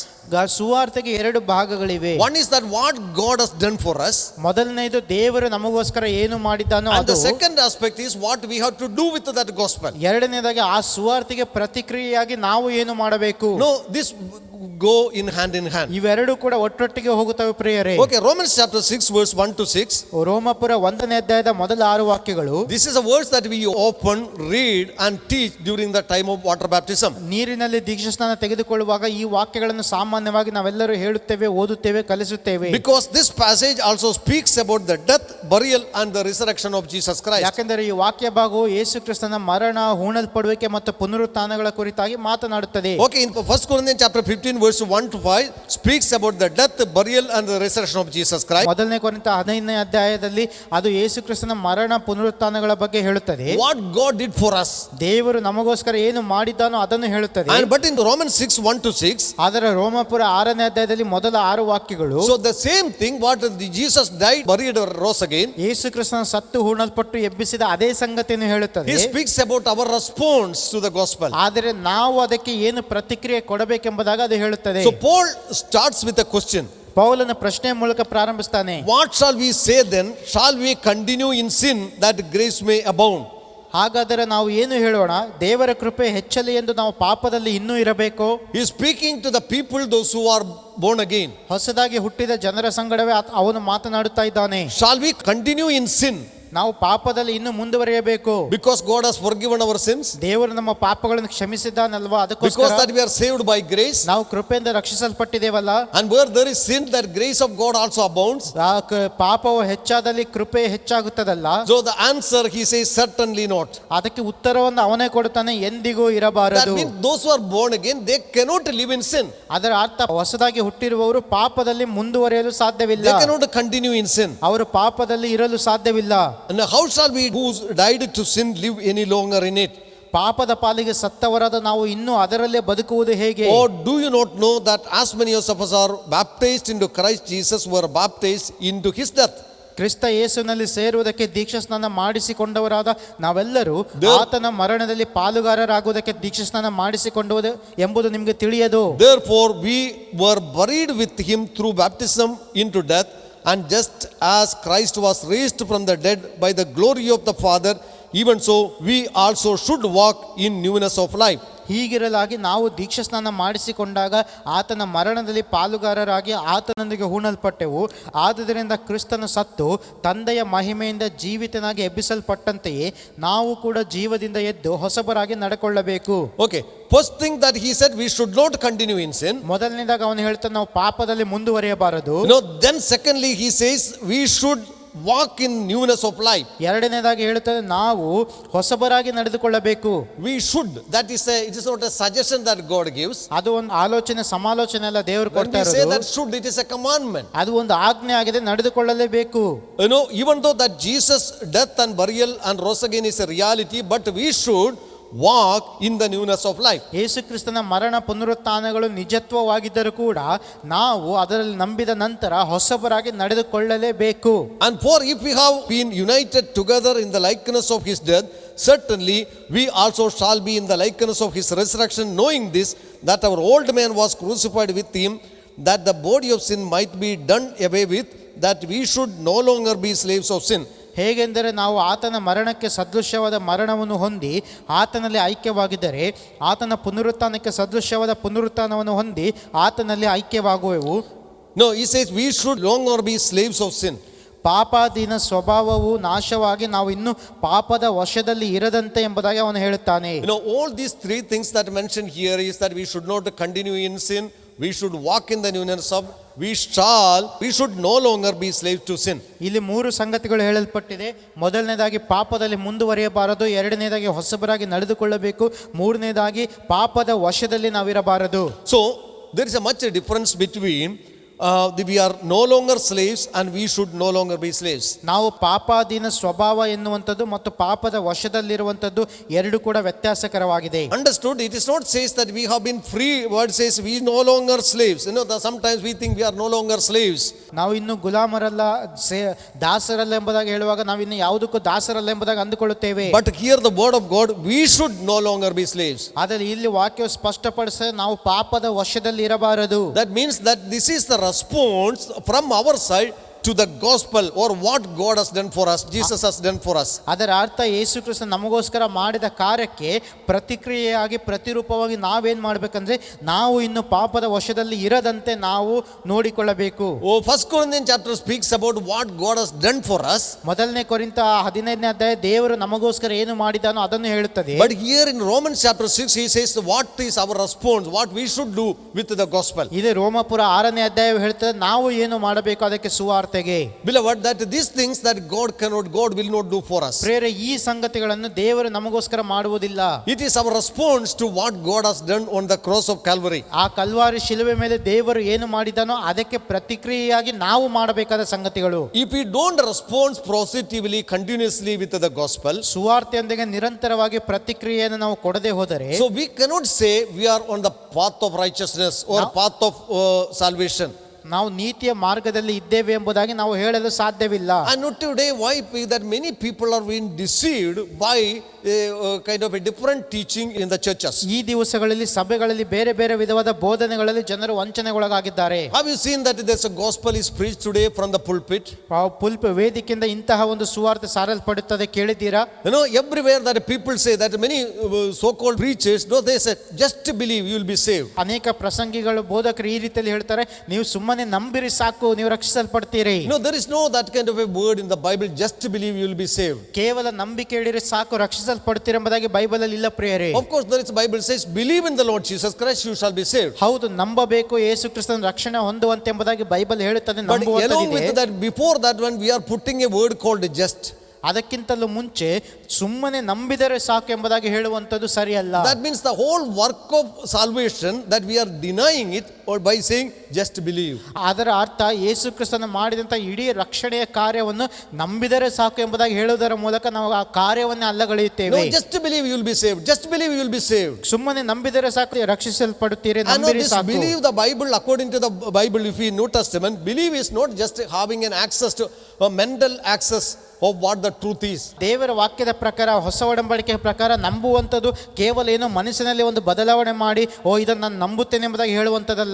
ಸುವಾರ್ತೆಗೆ ಎರಡು ಭಾಗಗಳಿವೆ. One is that what God has done for us. ಮೊದಲನೇದು ದೇವರು ನಮಗೋಸ್ಕರ ಏನು ಮಾಡಿದ್ದಾನೋ And ಅದು. the second aspect is what we have to do with that gospel. ಎರಡನೇದಾಗಿ ಆ ಸುವಾರ್ತೆಗೆ ಪ್ರತಿಕ್ರಿಯೆಯಾಗಿ ನಾವು ಏನು ಮಾಡಬೇಕು. No, this go in hand. ಇವೆರಡು ಕೂಡ ಒಟ್ಟೊಟ್ಟಿಗೆ ಹೋಗುತ್ತವೆ ಪ್ರಿಯರೇ. Okay, Romans chapter 6 verse 1 to 6. ರೋಮಾಪುರ 1ನೇ ಅಧ್ಯಾಯದ ಮೊದಲ 6 ವಾಕ್ಯಗಳು. This is a verse that we open, read and teach during the time of water baptism. ನೀರಿನಲ್ಲಿ ದೀಕ್ಷಾಸ್ನಾನ ತೆಗೆದುಕೊಳ್ಳುವಾಗ ಈ ವಾಕ್ಯಗಳನ್ನು ಸಾಮಾನ್ಯವಾಗಿ ನಾವೆಲ್ಲರೂ ಹೇಳುತ್ತೇವೆ, ಓದುತ್ತೇವೆ, ಕಲಿಸುತ್ತೇವೆ. Because this passage also speaks about the death, burial and the resurrection of Jesus Christ. ಯಾಕೆಂದರೆ ಈ ವಾಕ್ಯ ಭಾಗವು ಯೇಸು ಕ್ರಿಸ್ತನ ಮರಣ, ಹೂಣಲ್ಪಡುವಿಕೆ ಮತ್ತು ಪುನರುತ್ಥಾನಗಳ ಕುರಿತಾಗಿ ಮಾತನಾಡುತ್ತದೆ. Okay, in 1 Corinthians chapter 15 verse 1 to 5 speaks about the death, burial and the resurrection of Jesus Christ. ಮೊದಲನೇ ಕೊರಿಂಥ 15ನೇ ಅಧ್ಯಾಯದಲ್ಲಿ ಅದು ಯೇಸು ಕ್ರಿಸ್ತನ ಮರಣ, ಪುನರುತ್ಥಾನಗಳ ಬಗ್ಗೆ ಹೇಳುತ್ತದೆ. What God did for us. ದೇವರು ನಮಗೋಸ್ಕರ ಏನು ಮಾಡಿದ್ದಾನೋ ಅದನ್ನು ಹೇಳುತ್ತದೆ. And but in Romans 6 1 to 6, ಆದರೆ ರೋಮಾಪುರ 6ನೇ ಅಧ್ಯಾಯದಲ್ಲಿ ಮೊದಲ 6 ವಾಕ್ಯಗಳು, so the same thing what Jesus died, buried or rose again, ಯೇಸು ಕ್ರಿಸ್ತನ ಸತ್ತು ಹೂಣಲ್ಪಟ್ಟು ಎಬ್ಬಿಸಿದ ಅದೇ ಸಂಗತಿಯನ್ನು ಹೇಳುತ್ತದೆ. he speaks about our response to the gospel. ಆದರೆ ನಾವು ಅದಕ್ಕೆ ಏನು ಪ್ರತಿಕ್ರಿಯೆ ಕೊಡಬೇಕೆಂಬುದಾಗಿ ಅದು ಹೇಳುತ್ತದೆ. So Paul starts with a question. ಪೌಲನ ಪ್ರಶ್ನೆ ಮೂಲಕ ಪ್ರಾರಂಭಿಸ್ತಾನೆ. What shall we say then? Shall we continue in sin that grace may abound? ಹಾಗಾದರೆ ನಾವು ಏನು ಹೇಳೋಣ? ದೇವರ ಕೃಪೆ ಹೆಚ್ಚಲಿ ಎಂದು ನಾವು ಪಾಪದಲ್ಲಿ ಇನ್ನೂ ಇರಬೇಕು? He is speaking to the people, those who are born again. ಹೊಸದಾಗಿ ಹುಟ್ಟಿದ ಜನರ ಸಂಗಡವೇ ಅವನು ಮಾತನಾಡುತ್ತಾ ಇದ್ದಾನೆ. Shall we continue in sin? ನಾವು ಪಾಪದಲ್ಲಿ ಇನ್ನು ಮುಂದುವರಿಯಬೇಕು. Because God has forgiven our sins. ದೇವರು ನಮ್ಮ ಪಾಪಗಳನ್ನು ಕ್ಷಮಿಸಿದ್ದಾನಲ್ವಾ, ಅದಕ್ಕೋಸ್ಕರ. Because that we are saved by grace. ನಾವು ಕೃಪೆಯಿಂದ ರಕ್ಷಿಸಲ್ಪಟ್ಟಿದ್ದೇವಲ್ಲ. And where there is sin, that grace of God also abounds. ಪಾಪವು ಹೆಚ್ಚಾದಲ್ಲಿ ಕೃಪೆ ಹೆಚ್ಚಾಗುತ್ತದಲ್ಲ. So the answer, he says, certainly not. ಅದಕ್ಕೆ ಉತ್ತರವನ್ನು ಅವನೇ ಕೊಡುತ್ತಾನೆ, ಎಂದಿಗೂ ಇರಬಾರದು. That means those who are born again, they cannot live in sin. ಅದರ ಅರ್ಥ ಹೊಸದಾಗಿ ಹುಟ್ಟಿರುವವರು ಪಾಪದಲ್ಲಿ ಮುಂದುವರಿಯಲು ಸಾಧ್ಯವಿಲ್ಲ. They cannot continue in sin. ಅವರು ಪಾಪದಲ್ಲಿ ಇರಲು ಸಾಧ್ಯವಿಲ್ಲ. And how shall we who died to sin live any longer in it? ಪಾಪದ ಪಾಲಿಗೆ ಸತ್ತವರಾದ ನಾವು ಇನ್ನೂ ಅದರಲ್ಲೇ ಬದುಕುವುದು ಹೇಗೆ? Or do you not know that as many of us are baptized into Christ Jesus were baptized into his death? ಕ್ರಿಸ್ತ ಯೇಸುವಿನಲ್ಲಿ ಸೇರುವುದಕ್ಕೆ ದೀಕ್ಷಾಸ್ನಾನ ಮಾಡಿಸಿಕೊಂಡವರಾದ ನಾವೆಲ್ಲರೂ ಆತನ ಮರಣದಲ್ಲಿ ಪಾಲುಗಾರರಾಗುವುದಕ್ಕೆ ದೀಕ್ಷಾಸ್ನಾನ ಮಾಡಿಸಿಕೊಂಡುವುದು ಎಂಬುದು ನಿಮಗೆ ತಿಳಿಯದು. Therefore we were buried with him through baptism into death, And just as Christ was raised from the dead by the glory of the Father, even so we also should walk in newness of life. ಹೀಗಿರಲಾಗಿ ನಾವು ದೀಕ್ಷಾಸ್ನಾನ ಮಾಡಿಸಿಕೊಂಡಾಗ ಆತನ ಮರಣದಲ್ಲಿ ಪಾಲುಗಾರರಾಗಿ ಆತನೊಂದಿಗೆ ಹೂಣಲ್ಪಟ್ಟೆವು. ಆದುದರಿಂದ ಕ್ರಿಸ್ತನು ಸತ್ತು ತಂದೆಯ ಮಹಿಮೆಯಿಂದ ಜೀವಿತನಾಗಿ ಎಬ್ಬಿಸಲ್ಪಟ್ಟಂತೆಯೇ ನಾವು ಕೂಡ ಜೀವದಿಂದ ಎದ್ದು ಹೊಸಬರಾಗಿ ನಡ್ಕೊಳ್ಳಬೇಕು. Okay, first thing that he said, we should not continue in sin. ಮೊದಲನೇದಾಗ ಅವನು ಹೇಳ್ತಾನೆ ನಾವು ಪಾಪದಲ್ಲಿ ಮುಂದುವರಿಯಬಾರದು. Then secondly he says we should walk in newness of life. ಎರಡನೇದಾಗಿ ಹೇಳುತ್ತದೆ ನಾವು ಹೊಸಬರಾಗಿ ನಡೆದುಕೊಳ್ಳಬೇಕು. We should, that is it is not a suggestion that God gives. ಅದು ಒಂದು ಆಲೋಚನೆ ಸಮಾಲೋಚನೆ ಅಲ್ಲ, ದೇವರು When ಕೊಡ್ತಾ we say ಇರೋದು. that should, it is a commandment. ಅದು ಒಂದು ಆಜ್ಞೆ ಆಗಿದೆ, ನಡೆದುಕೊಳ್ಳಲೇಬೇಕು. Even though that Jesus' death and burial and rose again is a reality, but we should walk in the newness of life. ಯೇಸು ಕ್ರಿಸ್ತನ ಮರಣ ಪುನರುತ್ಥಾನಗಳು ನಿಜತ್ವವಾಗಿದ್ದರೂ ಕೂಡ ನಾವು ಅದರಲ್ಲಿ ನಂಬಿದ ನಂತರ ಹೊಸಬರಾಗಿ ನಡೆದುಕೊಳ್ಳಲೇಬೇಕು. And for if we have been united together in the likeness of his death, certainly we also shall be in the likeness of his resurrection, knowing this, that our old man was crucified with him, that the body of sin might be done away with, that we should no longer be slaves of sin. ಹೇಗೆಂದರೆ ನಾವು ಆತನ ಮರಣಕ್ಕೆ ಸದೃಶ್ಯವಾದ ಮರಣವನ್ನು ಹೊಂದಿ ಆತನಲ್ಲಿ ಐಕ್ಯವಾಗಿದ್ದರೆ ಆತನ ಪುನರುತ್ಥಾನಕ್ಕೆ ಸದೃಶ್ಯವಾದ ಪುನರುತ್ಥಾನವನ್ನು ಹೊಂದಿ ಆತನಲ್ಲಿ ಐಕ್ಯವಾಗುವೆವು. No, he says we should no longer be slaves of sin. ಪಾಪಾಧೀನ ಸ್ವಭಾವವು ನಾಶವಾಗಿ ನಾವು ಇನ್ನು ಪಾಪದ ವಶದಲ್ಲಿ ಇರದಂತೆ ಎಂಬುದಾಗಿ ಅವನು ಹೇಳುತ್ತಾನೆ. All these three things that mentioned here is that we should not continue in sin, we should walk in the newness of, we should no longer be slaves to sin. ಇಲ್ಲಿ ಮೂರು ಸಂಗತಿಗಳು ಹೇಳಲ್ಪಟ್ಟಿದೆ. ಮೊದಲನೇದಾಗಿ ಪಾಪದಲ್ಲಿ ಮುಂದುವರಿಯಬಾರದು, ಎರಡನೇದಾಗಿ ಹೊಸಬರಾಗಿ ನಡೆದುಕೊಳ್ಳಬೇಕು, ಮೂರನೇದಾಗಿ ಪಾಪದ ವಶದಲ್ಲಿ ನಾವಿರಬಾರದು. So there is a much difference between we are no longer slaves and we should no longer be slaves. ನಾವು ಪಾಪಾಧೀನ ಸ್ವಭಾವ ಎನ್ನುವಂಥದ್ದು ಮತ್ತು ಪಾಪದ ವಶದಲ್ಲಿರುವಂಥದ್ದು ಎರಡು ಕೂಡ ವ್ಯತ್ಯಾಸಕರವಾಗಿದೆ. Understood? It is not says that we have been free. Word says we no longer slaves. Sometimes we think we are no longer slaves. ನಾವು ಇನ್ನು ಗುಲಾಮರಲ್ಲ, ದಾಸರಲ್ಲ ಎಂಬುದಾಗಿ ಹೇಳುವಾಗ ನಾವು ಇನ್ನು ಯಾವುದಕ್ಕೂ ದಾಸರಲ್ಲ ಎಂಬುದಾಗಿ ಅಂದುಕೊಳ್ಳುತ್ತೇವೆ. But here the word of God, we should no longer be slaves. ಆದರೆ ಇಲ್ಲಿ ವಾಕ್ಯವು ಸ್ಪಷ್ಟಪಡಿಸ ನಾವು ಪಾಪದ ವಶದಲ್ಲಿ ಇರಬಾರದು. That means that this is the response from our side to the gospel, or what God has done for us, Jesus has done for us. ಅದರ ಅರ್ಥ ಯೇಸು ಕ್ರಿಸ್ತ ನಮಗೋಸ್ಕರ ಮಾಡಿದ ಕಾರ್ಯಕ್ಕೆ ಪ್ರತಿಕ್ರಿಯೆಯಾಗಿ ಪ್ರತಿರೂಪವಾಗಿ ನಾವೇನ್ ಮಾಡಬೇಕಂದ್ರೆ ನಾವು ಇನ್ನು ಪಾಪದ ವಶದಲ್ಲಿ ಇರದಂತೆ ನಾವು ನೋಡಿಕೊಳ್ಳಬೇಕು. 1 Corinthians chapter speaks about what God has done for us. ಮೊದಲನೇ ಕೊರಿಂಥ 15ನೇ ಅಧ್ಯಾಯ ದೇವರು ನಮಗೋಸ್ಕರ ಏನು ಮಾಡಿದಾನೋ ಅದನ್ನು ಹೇಳುತ್ತದೆ. But here in Romans chapter 6 he says what is our response, what we should do with the gospel. ಇದು ರೋಮಪುರ 6ನೇ ಅಧ್ಯಾಯ ಹೇಳ್ತದೆ ನಾವು ಏನು ಮಾಡಬೇಕು ಅದಕ್ಕೆ ಸುವಾರ್ತೆ. Beloved, that these things that God will not do for us. ಪ್ರಿಯರೇ, ಈ ಸಂಗತಿಗಳನ್ನು ದೇವರು ನಮಗೋಸ್ಕರ ಮಾಡುವುದಿಲ್ಲ. It is our response to what God has done on the cross of Calvary. ಆ ಕಲ್ವಾರಿ ಶಿಲುಬೆ ಮೇಲೆ ದೇವರು ಏನು ಮಾಡಿದಾನೋ ಅದಕ್ಕೆ ಪ್ರತಿಕ್ರಿಯೆಯಾಗಿ ನಾವು ಮಾಡಬೇಕಾದ ಸಂಗತಿಗಳು. If we don't respond positively continuously with the gospel, ಸುವಾರ್ತೆಯೊಂದಿಗೆ ನಿರಂತರವಾಗಿ ಪ್ರತಿಕ್ರಿಯೆಯನ್ನು ನಾವು ಕೊಡದೆ ಹೋದರೆ, so we cannot say we are on the path of righteousness or path of salvation. ನಾವು ನೀತಿಯ ಮಾರ್ಗದಲ್ಲಿ ಇದ್ದೇವೆ ಎಂಬುದಾಗಿ ನಾವು ಹೇಳಲು ಸಾಧ್ಯವಿಲ್ಲ. And not today, why that many people are being deceived by kind of a different teaching in the churches. ಈ ದಿವಸಗಳಲ್ಲಿ ಸಭೆಗಳಲ್ಲಿ ಬೇರೆ ಬೇರೆ ವಿಧವಾದ ಬೋಧನೆಗಳಲ್ಲಿ ಜನರು ವಂಚನೆಗೊಳಗಾಗಿದ್ದಾರೆ. Have you seen that there's a gospel is preached today from the pulpit? ವೇದಿಕೆಯಿಂದ ಇಂತಹ ಒಂದು ಸುವಾರ್ತೆ ಸಾರಲ್ಪಡುತ್ತದೆ, ಕೇಳಿದ್ದೀರಾ? Everywhere that people say that many so-called preachers, they say just believe you will be saved. ಅನೇಕ ಪ್ರಸಂಗಿಗಳು ಬೋಧಕರು ಈ ರೀತಿಯಲ್ಲಿ ಹೇಳ್ತಾರೆ, ನೀವು ಸುಮ್ಮನೆ ನಂಬಿರಿ ಸಾಕು, ನೀವು ರಕ್ಷಿಸಲ್ಪಡ್ತೀರಿ. There is no that kind of a word in the Bible, just believe you will be saved. ಕೇವಲ ನಂಬಿಕೆ ಇಡಿರಿ ಸಾಕು ರಕ್ಷಿಸಲ್ಪಡ್ತೀರಿ ಎಂಬುದಾಗಿ ಬೈಬಲ್ ಅಲ್ಲಿ ಇಲ್ಲ ಪ್ರಿಯರೇ. Of course there is Bible says believe in the Lord Jesus Christ, you shall be saved. ಹೌದು, ನಂಬಬೇಕು, ಯೇಸು ಕ್ರಿಸ್ತನ ರಕ್ಷಣೆ ಹೊಂದುವಂತೆ ಎಂಬುದಾಗಿ ಬೈಬಲ್ ಹೇಳುತ್ತದೆ. But along with that, before that one, we are putting a word called just. ಅದಕ್ಕಿಂತಲೂ ಮುಂಚೆ ಸುಮ್ಮನೆ ನಂಬಿದರೆ ಸಾಕು ಎಂಬುದಾಗಿ ಹೇಳುವಂಥದ್ದು ಸರಿಯಲ್ಲ. That means the whole work of salvation that we are denying it, or by saying just believe. ಅದರ ಅರ್ಥ ಯೇಸು ಕ್ರಿಸ್ತನ ಮಾಡಿದಂಥ ಇಡೀ ರಕ್ಷಣೆಯ ಕಾರ್ಯವನ್ನು ನಂಬಿದರೆ ಸಾಕು ಎಂಬುದಾಗಿ ಹೇಳುವುದರ ಮೂಲಕ ನಾವು ಆ ಕಾರ್ಯವನ್ನೇ ಅಲ್ಲಗಳೆಯುತ್ತೇವೆ. Just believe you will be saved. Just believe you will be saved. ಸುಮ್ಮನೆ ನಂಬಿದರೆ ಸಾಕು ರಕ್ಷಿಸಲ್ಪಡುತ್ತೀರಿ, ನಂಬಿರಿ ಸಾಕು. Believe the Bible, according to the Bible, if we New Testament, believe is not just having an access to a mental access of what the truth is. ದೇವರ ವಾಕ್ಯದ ಪ್ರಕಾರ, ಹೊಸ ಒಡಂಬಡಿಕೆಯ ಪ್ರಕಾರ ನಂಬುವಂಥದ್ದು ಕೇವಲ ಏನೋ ಮನಸ್ಸಿನಲ್ಲಿ ಒಂದು ಬದಲಾವಣೆ ಮಾಡಿ ಇದನ್ನು ನಾನು ನಂಬುತ್ತೇನೆ ಎಂಬುದಾಗಿ ಹೇಳುವಂಥದ್ದಲ್ಲ.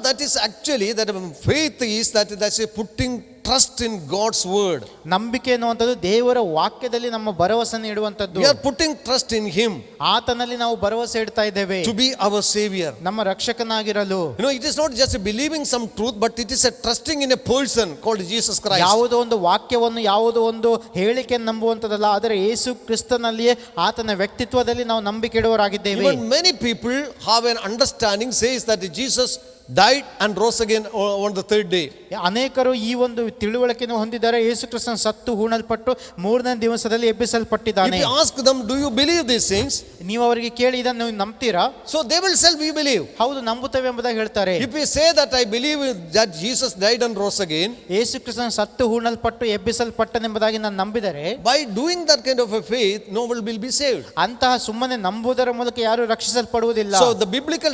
That is actually that faith is that's a putting trust in God's word. ನಂಬಿಕೆ ಅನ್ನುವಂಥದ್ದು ದೇವರ ವಾಕ್ಯದಲ್ಲಿ ನಮ್ಮ ಭರವಸೆಯನ್ನು ಇಡುವಂಥದ್ದು. We are putting trust in Him ಆತನಲ್ಲಿ ನಾವು ಭರವಸೆ ಇಡ್ತಾ ಇದ್ದೇವೆ to be our Savior. ನಮ್ಮ ರಕ್ಷಕನಾಗಿರಲು. It is not just believing some truth, but it is a trusting in a person called Jesus Christ. ಯಾವುದೋ ಒಂದು ವಾಕ್ಯವನ್ನು ಯಾವುದೋ ಒಂದು ಹೇಳಿಕೆಯನ್ನು ನಂಬುವಂಥದ್ದಲ್ಲ, ಆದರೆ ಯೇಸು ಕ್ರಿಸ್ತನಲ್ಲಿಯೇ ಆತನ ವ್ಯಕ್ತಿತ್ವದಲ್ಲಿ ನಾವು ನಂಬಿಕೆ ಇಡುವವರಾಗಿದ್ದೇವೆ. Even many people have an understanding says that Jesus died and rose again on the third day. ಅನೇಕರು ಈ ಒಂದು ತಿಳುವಳಿಕೆಯನ್ನು ಹೊಂದಿದ್ದಾರೆ, ಯೇಸು ಕ್ರಿಸ್ತನ ಸತ್ತು ಹೂಣಲ್ಪಟ್ಟು ಮೂರನೇ ದಿವಸದಲ್ಲಿ ಎಬ್ಬಿಸಲ್ಪಟ್ಟಿದ್ದಾನೆ. If you ask them, do you believe these things? ನೀವು ಅವರಿಗೆ ಕೇಳಿ ಇದನ್ನು ನೀವು ನಂಬ್ತೀರಾ? So they will say we believe. ಹೌದು ನಂಬುತ್ತೇವೆ ಎಂಬುದಾಗಿ ಹೇಳ್ತಾರೆ. If we say that I believe that Jesus died and rose again, ಯೇಸು ಕ್ರಿಸ್ತನ ಸತ್ತು ಹೂಣಲ್ಪಟ್ಟು ಎಬ್ಬಿಸಲ್ಪಟ್ಟನೆಂಬುದಾಗಿ ನಾನು ನಂಬಿದರೆ, by doing that kind of a faith, no one will be saved. ಅಂತಹ ಸುಮ್ಮನೆ ನಂಬುವುದರ ಮೂಲಕ ಯಾರು ರಕ್ಷಿಸಲ್ಪಡುವುದಿಲ್ಲ. So the biblical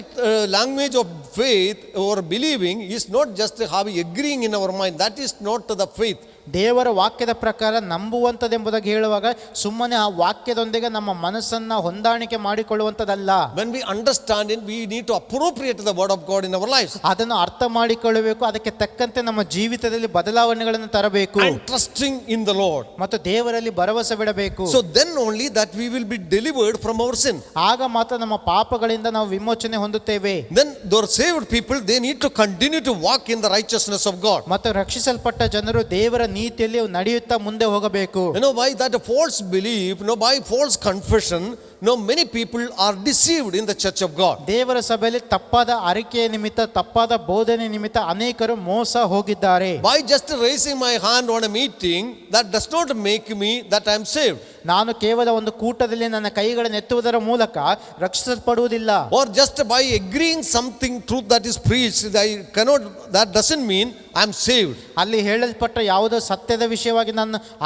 language of faith or believing is not just having agreeing in our mind. That is not the faith. ದೇವರ ವಾಕ್ಯದ ಪ್ರಕಾರ ನಂಬುವಂಥದ್ದೆಂಬುದಾಗಿ ಹೇಳುವಾಗ ಸುಮ್ಮನೆ ಆ ವಾಕ್ಯದೊಂದಿಗೆ ನಮ್ಮ ಮನಸ್ಸನ್ನ ಹೊಂದಾಣಿಕೆ ಮಾಡಿಕೊಳ್ಳುವಂಥದ್ದಲ್ಲ. When we understand it, we need to appropriate the word of God in our lives. ಅದನ್ನು ಅರ್ಥ ಮಾಡಿಕೊಳ್ಳಬೇಕು, ಅದಕ್ಕೆ ತಕ್ಕಂತೆ ನಮ್ಮ ಜೀವಿತದಲ್ಲಿ ಬದಲಾವಣೆಗಳನ್ನು ತರಬೇಕು. And trusting in the Lord. ಮತ್ತು ದೇವರಲ್ಲಿ ಭರವಸೆ ಬಿಡಬೇಕು. So then only that we will be delivered from our sin. ಆಗ ಮಾತ್ರ ನಮ್ಮ ಪಾಪಗಳಿಂದ ನಾವು ವಿಮೋಚನೆ ಹೊಂದುತ್ತೇವೆ. Then those saved people, they need to continue to walk in the righteousness of God. ಮತ್ತು ರಕ್ಷಿಸಲ್ಪಟ್ಟ ಜನರು ದೇವರ ನೀತಿಯಲ್ಲಿ ನಡೆಯುತ್ತಾ ಮುಂದೆ ಹೋಗಬೇಕು. By that false belief, by false confession, many people are deceived in the church of God. ದೇವರ ಸಭೆಯಲ್ಲಿ ತಪ್ಪಾದ ಅರಿಕೆಯ ನಿಮಿತ್ತ, ತಪ್ಪಾದ ಬೋಧನೆ ನಿಮಿತ್ತ ಅನೇಕರು ಮೋಸ ಹೋಗಿದ್ದಾರೆ. By just raising my hand on a meeting, that does not make me that I am saved. ನಾನು ಕೇವಲ ಒಂದು ಕೂಟದಲ್ಲಿ ನನ್ನ ಕೈಗಳನ್ನು ಎತ್ತುವುದರ ಮೂಲಕ ರಕ್ಷಿಸಲ್ಪಡುವುದಿಲ್ಲ. Or just by agreeing something truth that is preached, that doesn't mean I am saved. ಅಲ್ಲಿ ಹೇಳಲ್ಪಟ್ಟ ಯಾವುದೋ ಸತ್ಯದ ವಿಷಯವಾಗಿ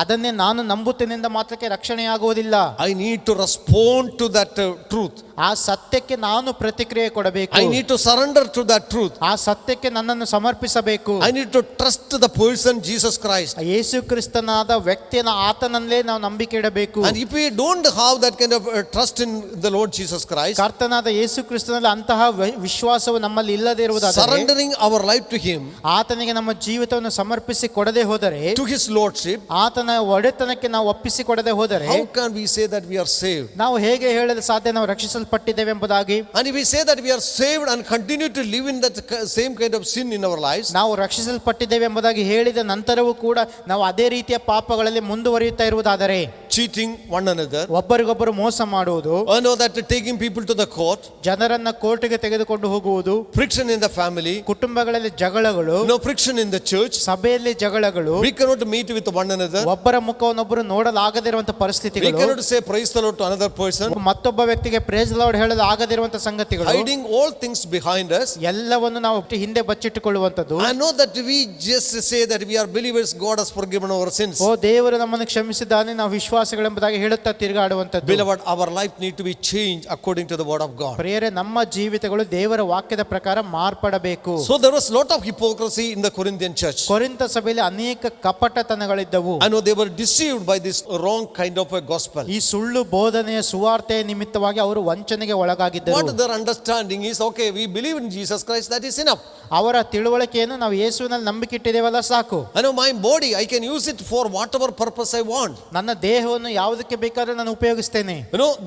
ಅದನ್ನೇ ನಾನು ನಂಬುತ್ತೇನೆಂದ ಮಾತ್ರಕ್ಕೆ ರಕ್ಷಣೆಯಾಗುವುದಿಲ್ಲ. I need to respond to that truth. ಆ ಸತ್ಯಕ್ಕೆ ನಾನು ಪ್ರತಿಕ್ರಿಯೆ ಕೊಡಬೇಕು. I need to surrender to that truth. ಆ ಸತ್ಯಕ್ಕೆ ನನ್ನನ್ನು ಸಮರ್ಪಿಸಬೇಕು. I need to trust the person Jesus Christ. ಯೇಸು ಕ್ರಿಸ್ತನಾದ ವ್ಯಕ್ತಿಯನ್ನು ಆತನಲ್ಲೇ ನಾವು ನಂಬಿಕೆ ಇಡಬೇಕು. And if we don't have that kind of trust in the Lord Jesus Christ, ಕರ್ತನಾದ ಯೇಸು ಕ್ರಿಸ್ತನಲ್ಲಿ ಅಂತಹ ವಿಶ್ವಾಸವು ನಮ್ಮಲ್ಲಿ ಇಲ್ಲದೆ ಇರುವುದಾದರೆ, surrendering our life to Him, ಆತನಿಗೆ ನಮ್ಮ ಜೀವಿತವನ್ನು ಸಮರ್ಪಿಸಿ ಕೊಡದೆ ಹೋದರೆ, to His lordship, ಆತನ ಒಡೆತನಕ್ಕೆ ನಾವು ಒಪ್ಪಿಸಿ ಕೊಡದೆ ಹೋದರೆ, how can we say that we are saved? ನಾವು ಹೇಗೆ ಹೇಳಲು ಸಾಧ್ಯ ನಾವು ರಕ್ಷಿಸಲ್ಪಟ್ಟಿದ್ದೇವೆ ಎಂಬುದಾಗಿ? And if we say that we are saved and continue to live in that same kind of sin in our lives, ನಾವು ರಕ್ಷಿಸಲ್ಪಟ್ಟಿದ್ದೇವೆ ಎಂಬುದಾಗಿ ಹೇಳಿದ ನಂತರವೂ ಕೂಡ ನಾವು ಅದೇ ರೀತಿಯ ಪಾಪಗಳಲ್ಲಿ ಮುಂದುವರಿಯುತ್ತಾ ಇರುವುದಾದರೆ, cheating one another, ಒಬ್ಬರಿಗೊಬ್ಬರು ಮೋಸ ಮಾಡುವುದು, that taking people to the court, ಜನರನ್ನ ಕೋರ್ಟ್ಗೆ ತೆಗೆದುಕೊಂಡು ಹೋಗುವುದು, friction in the family, ಕುಟುಂಬಗಳಲ್ಲಿ ಜಗಳಗಳು, friction in the church, ಸಭೆಯಲ್ಲಿ ಜಗಳಗಳು, we cannot meet with one another, ಒಬ್ಬರ ಮುಖವನ್ನೊಬ್ಬರು ನೋಡಲಾಗದಿರುವಂತಹ we ಪರಿಸ್ಥಿತಿಗಳು, cannot say praise the Lord to another person, ಮತ್ತೊಬ್ಬ ವ್ಯಕ್ತಿಗೆ ಪ್ರೇಸ್ ಲಾರ್ಡ್ ಹೇಳಲು ಆಗದಿರುವಂತಹ ಸಂಗತಿಗಳು, hiding all things behind us, ಎಲ್ಲವನ್ನು ನಾವು ಹಿಂದೆ ಬಚ್ಚಿಟ್ಟುಕೊಳ್ಳುವಂತದ್ದು. I know that we just say that we are believers, God has forgiven our sins. ಓ ದೇವರು ನಮ್ಮನ್ನು ಕ್ಷಮಿಸಿದ್ದಾನೆ, ನಾವು ವಿಶ್ವಾಸಗಳೆಂಬುದಾಗಿ ಹೇಳುತ್ತಾ ತಿರುಗಾಡುವಂತದ್ದು. Beloved, our life need to be changed according to the word of God. ಪ್ರಿಯರೇ, ನಮ್ಮ ಜೀವಿತಗಳು ದೇವರ ವಾಕ್ಯದ ಪ್ರಕಾರ ಮಾರ್ಪಡಬೇಕು. So there was lot of hypocrisy in the Corinthian church. ಕೊರಿಂಥ ಸಭೆಯಲ್ಲಿ ಅನೇಕ ಕಪಟತನಗಳಿದ್ದವು. I know they were deceived by this wrong kind of a gospel. ಈ ಸುಳ್ಳು ಬೋಧನೆಯ ಸುವಾರ್ತೆಯ ನಿಮಿತ್ತವಾಗಿ ಅವರು ವಂಚನೆಗೆ ಒಳಗಾಗಿದ್ದರು. What their understanding is, okay, we believe in Jesus Christ, that is enough. ಅವರ ತಿಳುವಳಿಕೆಯನ್ನು ನಾವು ಯೇಸುವಿನಲ್ಲಿ ನಂಬಿಕೆ ಇಟ್ಟಿದ್ದೇವಲ್ಲ ಸಾಕು. I know my body, I can use it for whatever purpose I want. ನನ್ನ ದೇಹವನ್ನು ಯಾವುದಕ್ಕೆ ಬೇಕಾದರೂ ನಾನು ಉಪಯೋಗಿಸ್ತೇನೆ.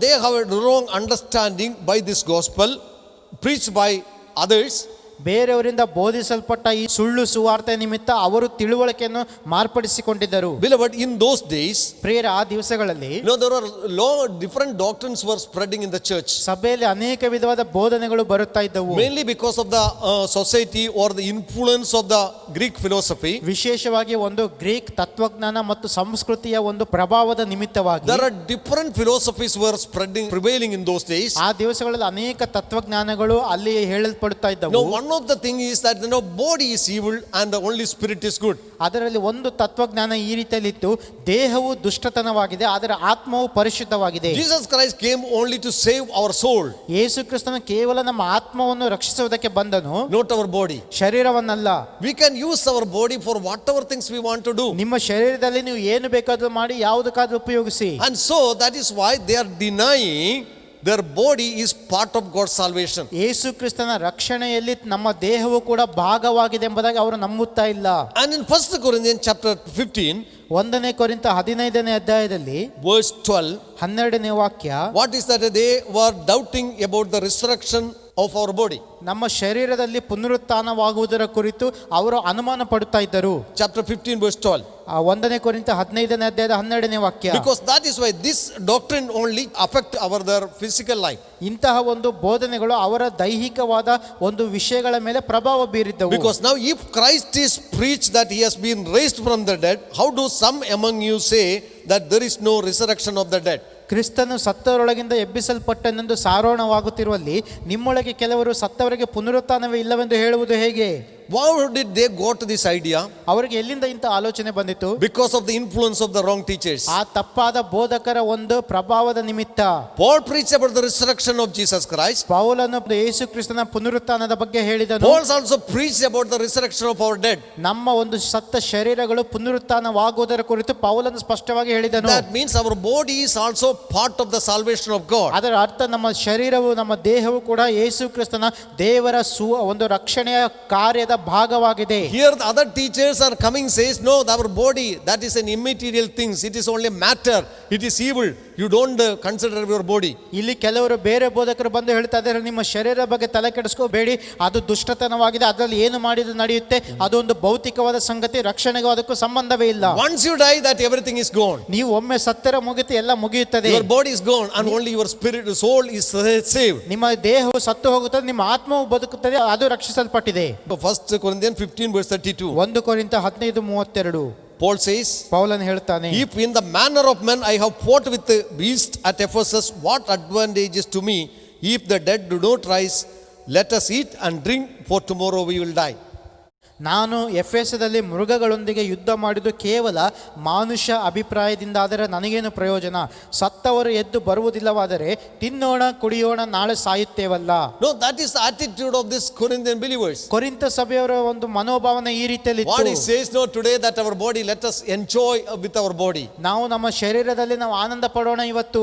They have a wrong understanding by this gospel preached by others. ಬೇರೆಯವರಿಂದ ಬೋಧಿಸಲ್ಪಟ್ಟ ಈ ಸುಳ್ಳು ಸುವಾರ್ತೆ ನಿಮಿತ್ತ ಅವರು ತಿಳುವಳಿಕೆಯನ್ನು ಮಾರ್ಪಡಿಸಿಕೊಂಡಿದ್ದರು. Beloved, in those days, ಪ್ರಿಯರ, ಆ ದಿವಸಗಳಲ್ಲಿ there were different doctrines were spreading in the church. ಸಭೆಯಲ್ಲಿ ಅನೇಕ ವಿಧವಾದ ಬೋಧನೆಗಳು ಬರುತ್ತಾ ಇದ್ದವು. Mainly because of the society or the influence of the Greek philosophy. ವಿಶೇಷವಾಗಿ ಒಂದು ಗ್ರೀಕ್ ತತ್ವಜ್ಞಾನ ಮತ್ತು ಸಂಸ್ಕೃತಿಯ ಒಂದು ಪ್ರಭಾವದ ನಿಮಿತ್ತವಾಗಿ There are different philosophies were prevailing in those days. ಆ ದಿವಸಗಳಲ್ಲಿ ಅನೇಕ ತತ್ವಜ್ಞಾನಗಳು ಅಲ್ಲಿ ಹೇಳಲ್ಪಡುತ್ತಾ ಇದ್ದವು. One of the thing is that body is evil and the only spirit is good. ಅದರಲ್ಲಿ ಒಂದು ತತ್ವಜ್ಞಾನ ಈ ರೀತಿಯಲ್ಲಿ ಇತ್ತು, ದೇಹವು ದುಷ್ಟತನವಾಗಿದೆ ಆದರೆ ಆತ್ಮವು ಪರಿಶುದ್ಧವಾಗಿದೆ. Jesus Christ came only to save our soul. ಯೇಸು ಕ್ರಿಸ್ತನು ಕೇವಲ ನಮ್ಮ ಆತ್ಮವನ್ನು ರಕ್ಷಿಸುವುದಕ್ಕೆ ಬಂದನು, not our body. ಶರೀರವನ್ನಲ್ಲ. We can use our body for whatever things we want to do. ನಿಮ್ಮ ಶರೀರದಲ್ಲಿ ನೀವು ಏನು ಬೇಕಾದರೂ ಮಾಡಿ ಯಾವುದಕ್ಕಾದರೂ ಉಪಯೋಗಿಸಿ. And so that is why they are denying their body is part of God's salvation. ಯೇಸು ಕ್ರಿಸ್ತನ ರಕ್ಷಣೆಯಲ್ಲಿ ನಮ್ಮ ದೇಹವು ಕೂಡ ಭಾಗವಾಗಿದೆ ಎಂಬುದಾಗಿ ಅವರು ನಂಬುತ್ತಾ ಇಲ್ಲ. And in 1 Corinthians chapter 15, 1 ಕೊರಿಂಥ 15ನೇ ಅಧ್ಯಾಯದಲ್ಲಿ verse 12, 12ನೇ ವಾಕ್ಯ, what is that? They were doubting about the resurrection of our body. ನಮ್ಮ ಶರೀರದಲ್ಲಿ ಪುನರುತ್ಥಾನವಾಗುವುದರ ಕುರಿತು ಅವರು ಅನುಮಾನ ಪಡುತ್ತಾ ಇದ್ದರು. Chapter 15 verse 12. 1 ಕೊರಿಂಥ 15ನೇ ಅಧ್ಯಾಯದ 12ನೇ ವಾಕ್ಯ. Because that is why this doctrine only affect their physical life. ಇಂತಹ ಒಂದು ಬೋಧನೆಗಳು ಅವರ ದೈಹಿಕವಾದ ಒಂದು ವಿಷಯಗಳ ಮೇಲೆ ಪ್ರಭಾವ ಬೀರಿದ್ದವು. Because now if Christ is preached that he has been raised from the dead, how do some among you say that there is no resurrection of the dead? ಕ್ರಿಸ್ತನು ಸತ್ತವರೊಳಗಿಂದ ಎಬ್ಬಿಸಲ್ಪಟ್ಟನೆಂದು ಸಾರೋಣವಾಗುತ್ತಿರುವಲ್ಲಿ ನಿಮ್ಮೊಳಗೆ ಕೆಲವರು ಸತ್ತವರಿಗೆ ಪುನರುತ್ಥಾನವೇ ಇಲ್ಲವೆಂದು ಹೇಳುವುದು ಹೇಗೆ? How did they go to this idea? ಅವರಿಗೆ ಎಲ್ಲಿಂದ ಇಂಥ ಆಲೋಚನೆ ಬಂದಿತು? Because of the influence of the wrong teachers. ಆ ತಪ್ಪಾದ ಬೋಧಕರ ಒಂದು ಪ್ರಭಾವದ ನಿಮಿತ್ತ. Paul preached about the resurrection of Jesus Christ. ಪೌಲನು ಯೇಸು ಕ್ರಿಸ್ತನ ಪುನರುತ್ಥಾನದ ಬಗ್ಗೆ ಹೇಳಿದನು. Paul also preached about the resurrection of our dead. ನಮ್ಮ ಒಂದು ಸತ್ತ ಶರೀರಗಳು ಪುನರುತ್ಥಾನವಾಗುವುದರ ಕುರಿತು ಪೌಲನು ಸ್ಪಷ್ಟವಾಗಿ ಹೇಳಿದನು. That means our body is also part of the salvation of God. ಅದರ ಅರ್ಥ ನಮ್ಮ ಶರೀರವು ನಮ್ಮ ದೇಹವು ಕೂಡ ಯೇಸು ಕ್ರಿಸ್ತನ ದೇವರ ಒಂದು ರಕ್ಷಣೆಯ ಕಾರ್ಯದ ಭಾಗವಾಗಿದೆ. Here the other teachers are coming says no, our body that is an immaterial things, it is only matter, it is evil, you don't consider your body. ಇಲ್ಲಿ ಕೆಲವರು ಬೇರೆ ಬೋಧಕರು ಬಂದು ಹೇಳ್ತಾ ಇದ್ದಾರೆ, ನಿಮ್ಮ ಶರೀರ ಬಗ್ಗೆ ತಲೆ ಕೆಡಿಸ್ಕೋಬೇಡಿ, ಅದು ದುಷ್ಟತನವಾಗಿದೆ, ಅದರಲ್ಲಿ ಏನು ಮಾಡಿದ್ರು ನಡೆಯುತ್ತೆ, ಅದೊಂದು ಭೌತಿಕವಾದ ಸಂಗತಿ, ರಕ್ಷಣೆಗೂ ಅದಕ್ಕೂ ಸಂಬಂಧವೇ ಇಲ್ಲ. Once you die that everything is gone. ನೀವು ಒಮ್ಮೆ ಸತ್ತರ ಮುಗಿತು, ಎಲ್ಲ ಮುಗಿಯುತ್ತದೆ. Your body is gone and only your spirit, soul is saved. ನಿಮ್ಮ ದೇಹವು ಸತ್ತು ಹೋಗುತ್ತದೆ, ನಿಮ್ಮ ಆತ್ಮವು ಬದುಕುತ್ತದೆ, ಅದು ರಕ್ಷಿಸಲ್ಪಟ್ಟಿದೆ. 1 Corinthians 15 verse 32. 1 ಕೊರಿಂಥ 15:32 Paul says, ಪೌಲನು ಹೇಳ್ತಾನೆ, if in the manner of men I have fought with the beast at Ephesus, what advantage is to me if the dead do not rise? Let us eat and drink, for tomorrow we will die. ನಾನು ಎಫೆಸದಲ್ಲಿ ಮೃಗಗಳೊಂದಿಗೆ ಯುದ್ಧ ಮಾಡಿದ್ದು ಕೇವಲ ಮಾನುಷ ಅಭಿಪ್ರಾಯದಿಂದ, ಆದರೆ ನನಗೇನು ಪ್ರಯೋಜನ? ಸತ್ತವರು ಎದ್ದು ಬರುವುದಿಲ್ಲವಾದರೆ ತಿನ್ನೋಣ ಕುಡಿಯೋಣ, ನಾಳೆ ಸಾಯುತ್ತೇವಲ್ಲ. No, that is the attitude of this Corinthian believers. ಕೊರಿಂಥ ಸಭೆಯವರ ಒಂದು ಮನೋಭಾವನೆ ಈ ರೀತಿಯಲ್ಲಿ What he ಇತ್ತು. says, no, today that our body, let us enjoy with our body. ನಾವು ನಮ್ಮ ಶರೀರದಲ್ಲಿ ನಾವು ಆನಂದ ಪಡೋಣ ಇವತ್ತು.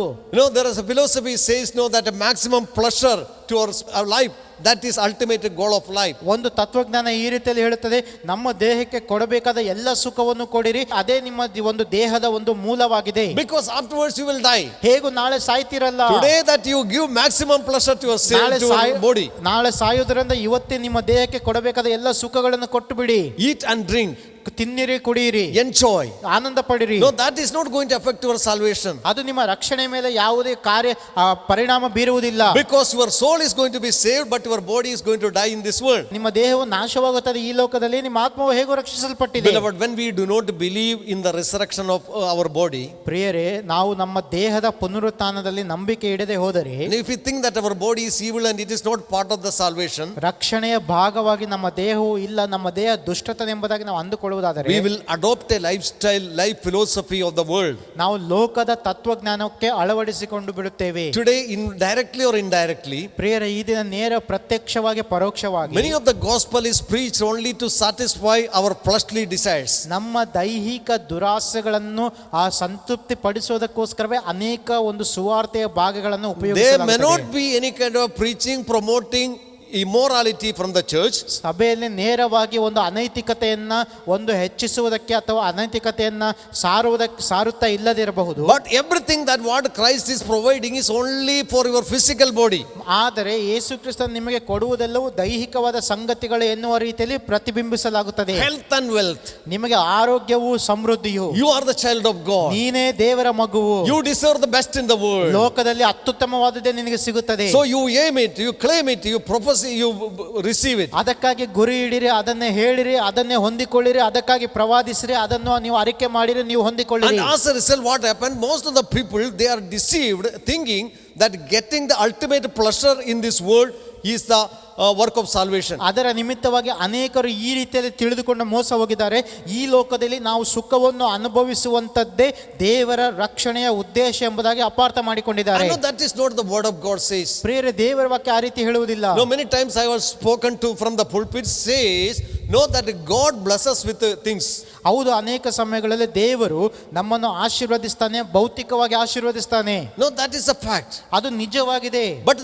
There is a philosophy says no, that a maximum pleasure to our life, that is ultimate goal of life. ಒಂದು ತತ್ವಜ್ಞಾನ ಈ ರೀತಿಯಲ್ಲಿ ಹೇಳುತ್ತದೆ, ನಮ್ಮ ದೇಹಕ್ಕೆ ಕೊಡಬೇಕಾದ ಎಲ್ಲ ಸುಖವನ್ನು ಕೊಡಿರಿ, ಅದೇ ನಿಮ್ಮ ಒಂದು ದೇಹದ ಒಂದು ಮೂಲವಾಗಿದೆ. Because afterwards you will die. ಹೇಗೂ ನಾಳೆ ಸಾಯ್ತಿರಲ್ಲ. Today that you give maximum pleasure to your body. ನಾಳೆ ಸಾಯುವುದರಿಂದ ಇವತ್ತೇ ನಿಮ್ಮ ದೇಹಕ್ಕೆ ಕೊಡಬೇಕಾದ ಎಲ್ಲ ಸುಖಗಳನ್ನು ಕೊಟ್ಟು ಬಿಡಿ. Eat and drink. ತಿನ್ನಿರಿ, ಕುಡಿಯಿರಿ, enjoy, Ananda ಪಡಿರಿ. No, that is not going to affect your salvation. ಅದು ನಿಮ್ಮ ರಕ್ಷಣೆ ಮೇಲೆ ಯಾವುದೇ ಪರಿಣಾಮ ಬೀರುವುದಿಲ್ಲ. Because your soul is going to be saved, but your body is going to die in this world. ನಿಮ್ಮ ದೇಹವು ನಾಶವಾಗುತ್ತದೆ ಈ ಲೋಕದಲ್ಲಿ, ನಿಮ್ಮ ಆತ್ಮವು ಹೇಗೂ ರಕ್ಷಿಸಲ್ಪಟ್ಟಿದೆ. Beloved, when we do not believe in the resurrection of our body, ಪ್ರಿಯರೇ, ನಾವು ನಮ್ಮ ದೇಹದ ಪುನರುತ್ಥಾನದಲ್ಲಿ ನಂಬಿಕೆ ಇಡದೆ ಹೋದರೆ, and if we think that our body is evil and it is not part of the salvation, ರಕ್ಷಣೆಯ ಭಾಗವಾಗಿ ನಮ್ಮ ದೇಹವು ಇಲ್ಲ, ನಮ್ಮ ದೇಹ ದುಷ್ಟತನ ಎಂಬುದಾಗಿ ನಾವು ಅಂದುಕೊಳ್ಳುವುದಾದರೆ, we will adopt a life philosophy of the world. ನಾವು ಲೋಕದ ತತ್ವಜ್ಞಾನಕ್ಕೆ ಅಳವಡಿಸಿಕೊಂಡು ಬಿಡುತ್ತೇವೆ. Today, directly or indirectly, ಪ್ರಿಯರೇ, ಈ ದಿನ ನೇರ ಪ್ರತ್ಯಕ್ಷವಾಗಿ ಪರೋಕ್ಷವಾಗಿ many of the gospel is preached only to satisfy our fleshly desires. ನಮ್ಮ ದೈಹಿಕ ದುರಾಸೆಗಳನ್ನು ಸಂತೃಪ್ತಿ ಪಡಿಸೋದಕ್ಕೋಸ್ಕರವೇ ಅನೇಕ ಒಂದು ಸುವಾರ್ತೆಯ ಭಾಗಗಳನ್ನು There may not ಉಪಯೋಗಿಸಲಾಗುತ್ತದೆ. be any kind of preaching promoting immorality from the church. ಸಭೆಯಲ್ಲಿ ನೇರವಾಗಿ ಒಂದು ಅನೈತಿಕತೆಯನ್ನ ಒಂದು ಹೆಚ್ಚಿಸುವುದಕ್ಕೆ ಅಥವಾ ಅನೈತಿಕತೆಯನ್ನ ಸಾರುತ್ತಾ ಇಲ್ಲದಿರಬಹುದು. But everything that what Christ is providing is only for your physical body. ಆದರೆ ಯೇಸು ಕ್ರಿಸ್ತ ನಿಮಗೆ ಕೊಡುವುದೆಲ್ಲವೂ ದೈಹಿಕವಾದ ಸಂಗತಿಗಳು ಎನ್ನುವ ರೀತಿಯಲ್ಲಿ ಪ್ರತಿಬಿಂಬಿಸಲಾಗುತ್ತದೆ. Health and wealth. ನಿಮಗೆ ಆರೋಗ್ಯವು ಸಮೃದ್ಧಿಯು. You are the child of God. ನೀನೇ ದೇವರ ಮಗುವು. You deserve the best in the world. ಲೋಕದಲ್ಲಿ ಅತ್ಯುತ್ತಮವಾದದ್ದೇ ನಿನಗೆ ಸಿಗುತ್ತದೆ. So you aim it, you claim it, you propose, you receive it. ಅದಕ್ಕಾಗಿ ಗುರಿ ಇಡಿರಿ, ಅದನ್ನೇ ಹೇಳಿರಿ, ಅದನ್ನೇ ಹೊಂದಿಕೊಳ್ಳಿರಿ, ಅದಕ್ಕಾಗಿ ಪ್ರವಾದಿಸಿರಿ, ಅದನ್ನು ನೀವು ಅರಿಕೆ ಮಾಡಿರಿ, ನೀವು ಹೊಂದಿಕೊಳ್ಳಿರಿ. And as a result, what happened? Most of the people, they are deceived, thinking that getting the ultimate pleasure in this world is the work of salvation. ಅದರ ನಿಮಿತ್ತವಾಗಿ ಅನೇಕರು ಈ ರೀತಿಯಲ್ಲಿ ತಿಳಿದುಕೊಂಡು ಮೋಸ ಹೋಗಿದ್ದಾರೆ. ಈ ಲೋಕದಲ್ಲಿ ನಾವು ಸುಖವನ್ನು ಅನುಭವಿಸುವಂತದ್ದೇ ದೇವರ ರಕ್ಷಣೆಯ ಉದ್ದೇಶ ಎಂಬುದಾಗಿ ಅಪಾರ್ಥ ಮಾಡಿಕೊಂಡಿದ್ದಾರೆ. No, that is not the word of God says. ಪ್ರಿಯರೇ, ದೇವರ ವಾಕ್ಯ ಆ ರೀತಿ ಹೇಳುವುದಿಲ್ಲ. No, many times I was spoken to from the pulpit says know that God blesses with things. ಹೌದು, ಅನೇಕ ಸಮಯಗಳಲ್ಲಿ ದೇವರು ನಮ್ಮನ್ನು ಆಶೀರ್ವದಿಸ್ತಾನೆ, ಭೌತಿಕವಾಗಿ ಆಶೀರ್ವದಿಸ್ತಾನೆ. No, that is a fact. ಅದು ನಿಜವಾಗಿದೆ. But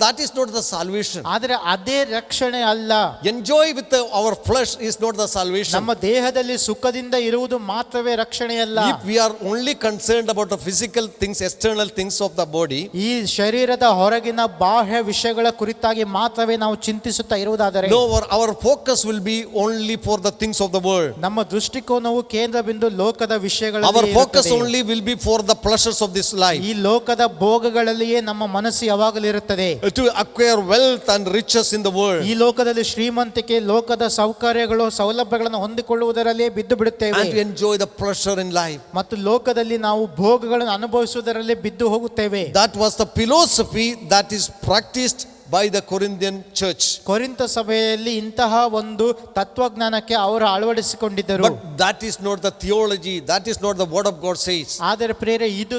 that is not the salvation. ಆದರೆ ಅದೇ ರಕ್ಷಣೆ ಅಲ್ಲ. Enjoy with our flesh is not the salvation. ನಮ್ಮ ದೇಹದಲ್ಲಿ ಸುಖದಿಂದ ಇರುವುದು ಮಾತ್ರವೇ ರಕ್ಷಣೆ ಅಲ್ಲ. If we are only concerned about the physical things, external things of the body, ಈ ಶರೀರದ ಹೊರಗಿನ ಬಾಹ್ಯ ವಿಷಯಗಳ ಕುರಿತಾಗಿ ಮಾತ್ರವೇ ನಾವು ಚಿಂತಿಸುತ್ತಾ ಇರುವುದಾದರೆ, no, our focus will be only for the things of the world. ನಮ್ಮ ದೃಷ್ಟಿಕೋನವು ಕೇಂದ್ರ ಬಿಂದು ಲೋಕದ ವಿಷಯಗಳಲ್ಲಿ Our focus ಇರುತ್ತದೆ. only will be for the pleasures of this life. ಈ ಲೋಕದ ಭೋಗಗಳಲ್ಲಿಯೇ ನಮ್ಮ ಮನಸ್ಸು ಯಾವಾಗಲೂ ಇರುತ್ತದೆ. To acquire wealth and riches in the world. ಈ ಲೋಕದಲ್ಲಿ ಶ್ರೀಮಂತಿಕೆ, ಲೋಕದ ಸೌಕರ್ಯಗಳು, ಸೌಲಭ್ಯಗಳನ್ನು ಹೊಂದಿಕೊಳ್ಳುವುದರಲ್ಲೇ ಬಿದ್ದು ಬಿಡುತ್ತೇವೆ. And to enjoy the pleasure in life. ಮತ್ತು ಲೋಕದಲ್ಲಿ ನಾವು ಭೋಗಗಳನ್ನು ಅನುಭವಿಸುವುದರಲ್ಲೇ ಬಿದ್ದು ಹೋಗುತ್ತೇವೆ. That was the philosophy that is practiced by the Corinthian church. ಕೊರಿಂಥ ಸಭೆಯಲ್ಲಿ ಇಂತಹ ಒಂದು ತತ್ವಜ್ಞಾನಕ್ಕೆ ಅವರು ಅಳವಡಿಸಿಕೊಂಡಿದ್ದರು. But that is not the theology, that is not the word of God says. ಆದರೆ ಪ್ರಿಯರೇ, ಇದು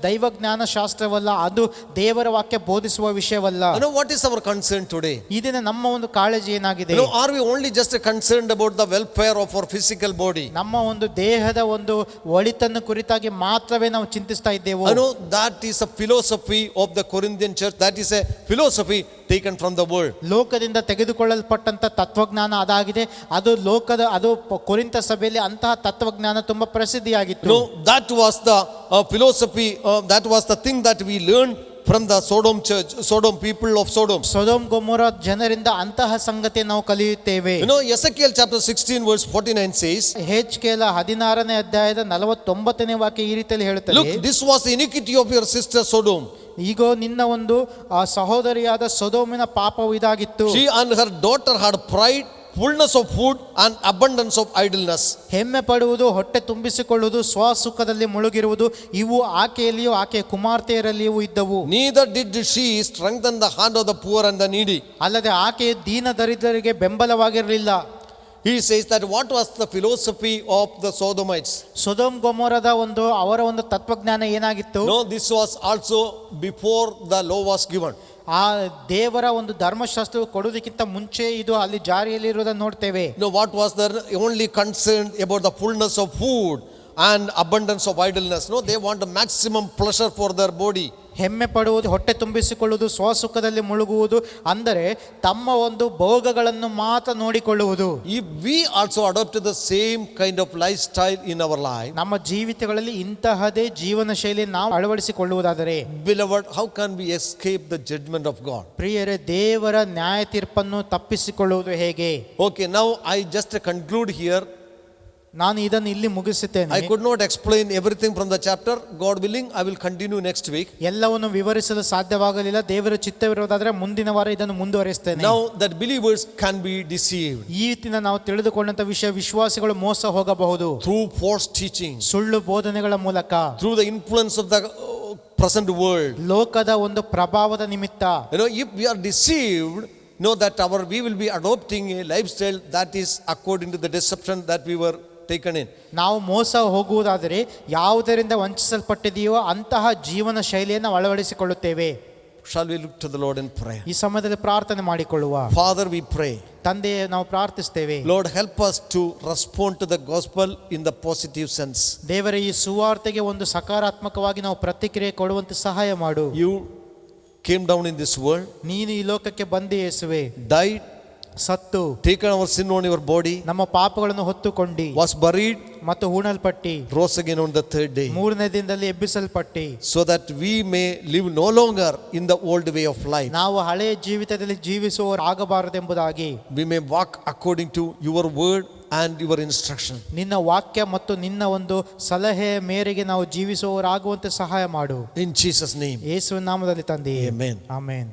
ದೈವಜ್ಞಾನ ಶಾಸ್ತ್ರವಲ್ಲ, ಅದು ದೇವರ ವಾಕ್ಯ ಬೋಧಿಸುವ ವಿಷಯವಲ್ಲ. You know what is our concern today? ಈ ದಿನ ನಮ್ಮ ಒಂದು ಕಾಳಜಿ ಏನಾಗಿದೆ? You know, are we only just concerned about the welfare of our physical body? ನಮ್ಮ ಒಂದು ದೇಹದ ಒಂದು ಒಳಿತನ್ನು ಕುರಿತಾಗಿ ಮಾತ್ರವೇ ನಾವು ಚಿಂತಿಸ್ತಾ ಇದ್ದೇವೆ. You know, that is a philosophy of the Corinthian church. That is a philosophy taken from the world. ಲೋಕದಿಂದ ತೆಗೆದುಕೊಳ್ಳಲ್ಪಟ್ಟಂತ ತತ್ವಜ್ಞಾನ ಅದಾಗಿದೆ. ಅದು ಕೊರಿಂಥ ಸಭೆಯಲ್ಲಿ ಅಂತಹ ತತ್ವಜ್ಞಾನ ತುಂಬಾ ಪ್ರಸಿದ್ಧಿಯಾಗಿತ್ತು. No, that was the philosophy, that was the thing that we learned from the Sodom people of Sodom. Sodom Gomorrah ಜನರಿಂದ ಅಂತಹ ಸಂಗತಿ ನಾವು ಕಲಿಯುತ್ತೇವೆ. You know, Ezekiel chapter 16 verse 49 says, ಯೆಹೆಜ್ಕೇಲ 16ನೇ ಅಧ್ಯಾಯದ 49ನೇ ವಾಕ್ಯ ಈ ರೀತಿಯಲ್ಲಿ ಹೇಳುತ್ತದೆ, look, this was the iniquity of your sister Sodom. ಈಗ ನಿನ್ನ ಒಂದು ಸಹೋದರಿಯಾದ ಸೊದೋಮಿನ ಪಾಪವು ಇದಾಗಿತ್ತು. She and her daughter had pride, fullness of food and abundance of idleness. ಹೆಮ್ಮೆ ಪಡುವುದು, ಹೊಟ್ಟೆ ತುಂಬಿಸಿಕೊಳ್ಳುವುದು, ಸ್ವಸುಖದಲ್ಲಿ ಮುಳುಗಿರುವುದು, ಇವು ಆಕೆಯಲ್ಲಿಯೂ ಆಕೆಯ ಕುಮಾರ್ತೆಯರಲ್ಲಿಯೂ ಇದ್ದವು. Neither did she strengthen the hand of the poor and the needy. ಅಲ್ಲದೆ ಆಕೆಯು ದೀನ ದರಿದ್ರರಿಗೆ ಬೆಂಬಲವಾಗಿರಲಿಲ್ಲ. He says that what was the philosophy of the Sodomites? Sodom ಗೊಮೋರದ ಅವರ ಒಂದು ತತ್ವಜ್ಞಾನ ಏನಾಗಿತ್ತು? No, this was also before the law was given. ಆ ದೇವರ ಒಂದು ಧರ್ಮಶಾಸ್ತ್ರವು ಕೊಡುವುದಕ್ಕಿಂತ ಮುಂಚೆ ಇದು ಅಲ್ಲಿ ಜಾರಿಯಲ್ಲಿ ಇರುವುದನ್ನು ನೋಡ್ತೇವೆ. No, what was the only concerned about the fullness of food and abundance of idleness? No, they want the maximum pleasure for their body. ಹೆಮ್ಮೆ ಪಡುವುದು, ಹೊಟ್ಟೆ ತುಂಬಿಸಿಕೊಳ್ಳುವುದು, ಸ್ವಸುಖದಲ್ಲಿ ಮುಳುಗುವುದು, ಅಂದರೆ ತಮ್ಮ ಒಂದು ಭೋಗಗಳನ್ನು ಮಾತ್ರ ನೋಡಿಕೊಳ್ಳುವುದು. If we also adopt the same kind of lifestyle in our life, ನಮ್ಮ ಜೀವಿತಗಳಲ್ಲಿ ಇಂತಹದೇ ಜೀವನ ಶೈಲಿ ನಾವು ಅಳವಡಿಸಿಕೊಳ್ಳುವುದಾದರೆ, beloved, how can we escape the judgment of God? ಪ್ರಿಯರೇ, ದೇವರ ನ್ಯಾಯ ತೀರ್ಪನ್ನು ತಪ್ಪಿಸಿಕೊಳ್ಳುವುದು ಹೇಗೆ? Okay, now I just conclude here. ನಾನು ಇದನ್ನು ಇಲ್ಲಿ ಮುಗಿಸುತ್ತೇನೆ. I could not explain everything from the chapter. God willing, I will continue next week. ಎಲ್ಲವನ್ನು ವಿವರಿಸಲು ಸಾಧ್ಯವಾಗಲಿಲ್ಲ. ದೇವರ ಚಿತ್ತವಿರುವುದಾದರೆ ಮುಂದಿನ ವಾರ ಇದನ್ನು ಮುಂದುವರಿಸುತ್ತೇನೆ. Now that believers can be deceived ಈ ದಿನ ನಾವು ತಿಳಿದುಕೊಂಡಂತ ವಿಷಯ, ವಿಶ್ವಾಸಿಗಳು ಮೋಸ ಹೋಗಬಹುದು through false teaching, ಸುಳ್ಳು ಬೋಧನೆಗಳ ಮೂಲಕ, through the influence of the present world. ಲೋಕದ ಒಂದು ಪ್ರಭಾವದ ನಿಮಿತ್ತ. You know, if we are deceived, know that we will be adopting a lifestyle that is according to the deception that we were taken in. ನಾವು ಮೋಸ ಹೋಗುವುದಾದರೆ ಯಾವುದರಿಂದ ವಂಚಿಸಲ್ಪಟ್ಟಿದೆಯೋ ಅಂತಹ ಜೀವನ ಶೈಲಿಯನ್ನು ಅಳವಡಿಸಿಕೊಳ್ಳುತ್ತೇವೆ. Shall we look to the Lord in prayer? ಈ ಸಮಯದಲ್ಲಿ ಪ್ರಾರ್ಥನೆ ಮಾಡಿಕೊಳ್ಳುವ. Father, we pray. ತಂದೆಯೇ, ನಾವು ಪ್ರಾರ್ಥಿಸ್ತೇವೆ. Lord, help us to respond to the gospel in the positive sense. ದೇವರೇ, ಈ ಸುವಾರ್ತೆಗೆ ಒಂದು ಸಕಾರಾತ್ಮಕವಾಗಿ ನಾವು ಪ್ರತಿಕ್ರಿಯೆ ಕೊಡುವಂತೆ ಸಹಾಯ ಮಾಡು. You came down in this world, ನೀನು ಈ ಲೋಕಕ್ಕೆ ಬಂದು ಯೇಸುವೆ, died, ಸತ್ತು, taken our sin on your body, ನಮ್ಮ ಪಾಪಗಳನ್ನು ಹೊತ್ತುಕೊಂಡಿ, was buried, ಮತ್ತು ಹೂಣಲ್ಪಟ್ಟಿ, rose again on the third day, ಮೂರನೇ ದಿನದಲ್ಲಿ ಎಬ್ಬಿಸಲ್ಪಟ್ಟಿ, so that we may live no longer in the old way of life. ನಾವು ಹಳೆಯ ಜೀವಿತದಲ್ಲಿ ಜೀವಿಸುವವರಾಗಬಾರದೆಂಬುದಾಗಿ We may walk according to your word and your instruction. ನಿನ್ನ ವಾಕ್ಯ ಮತ್ತು ನಿನ್ನ ಒಂದು ಸಲಹೆಯ ಮೇರೆಗೆ ನಾವು ಜೀವಿಸುವವರಾಗುವಂತೆ ಸಹಾಯ ಮಾಡು. In Jesus' name. ಯೇಸುವಿನ ನಾಮದಲ್ಲಿ ತಂದೆಯೇ, Amen. ಆಮೆನ್.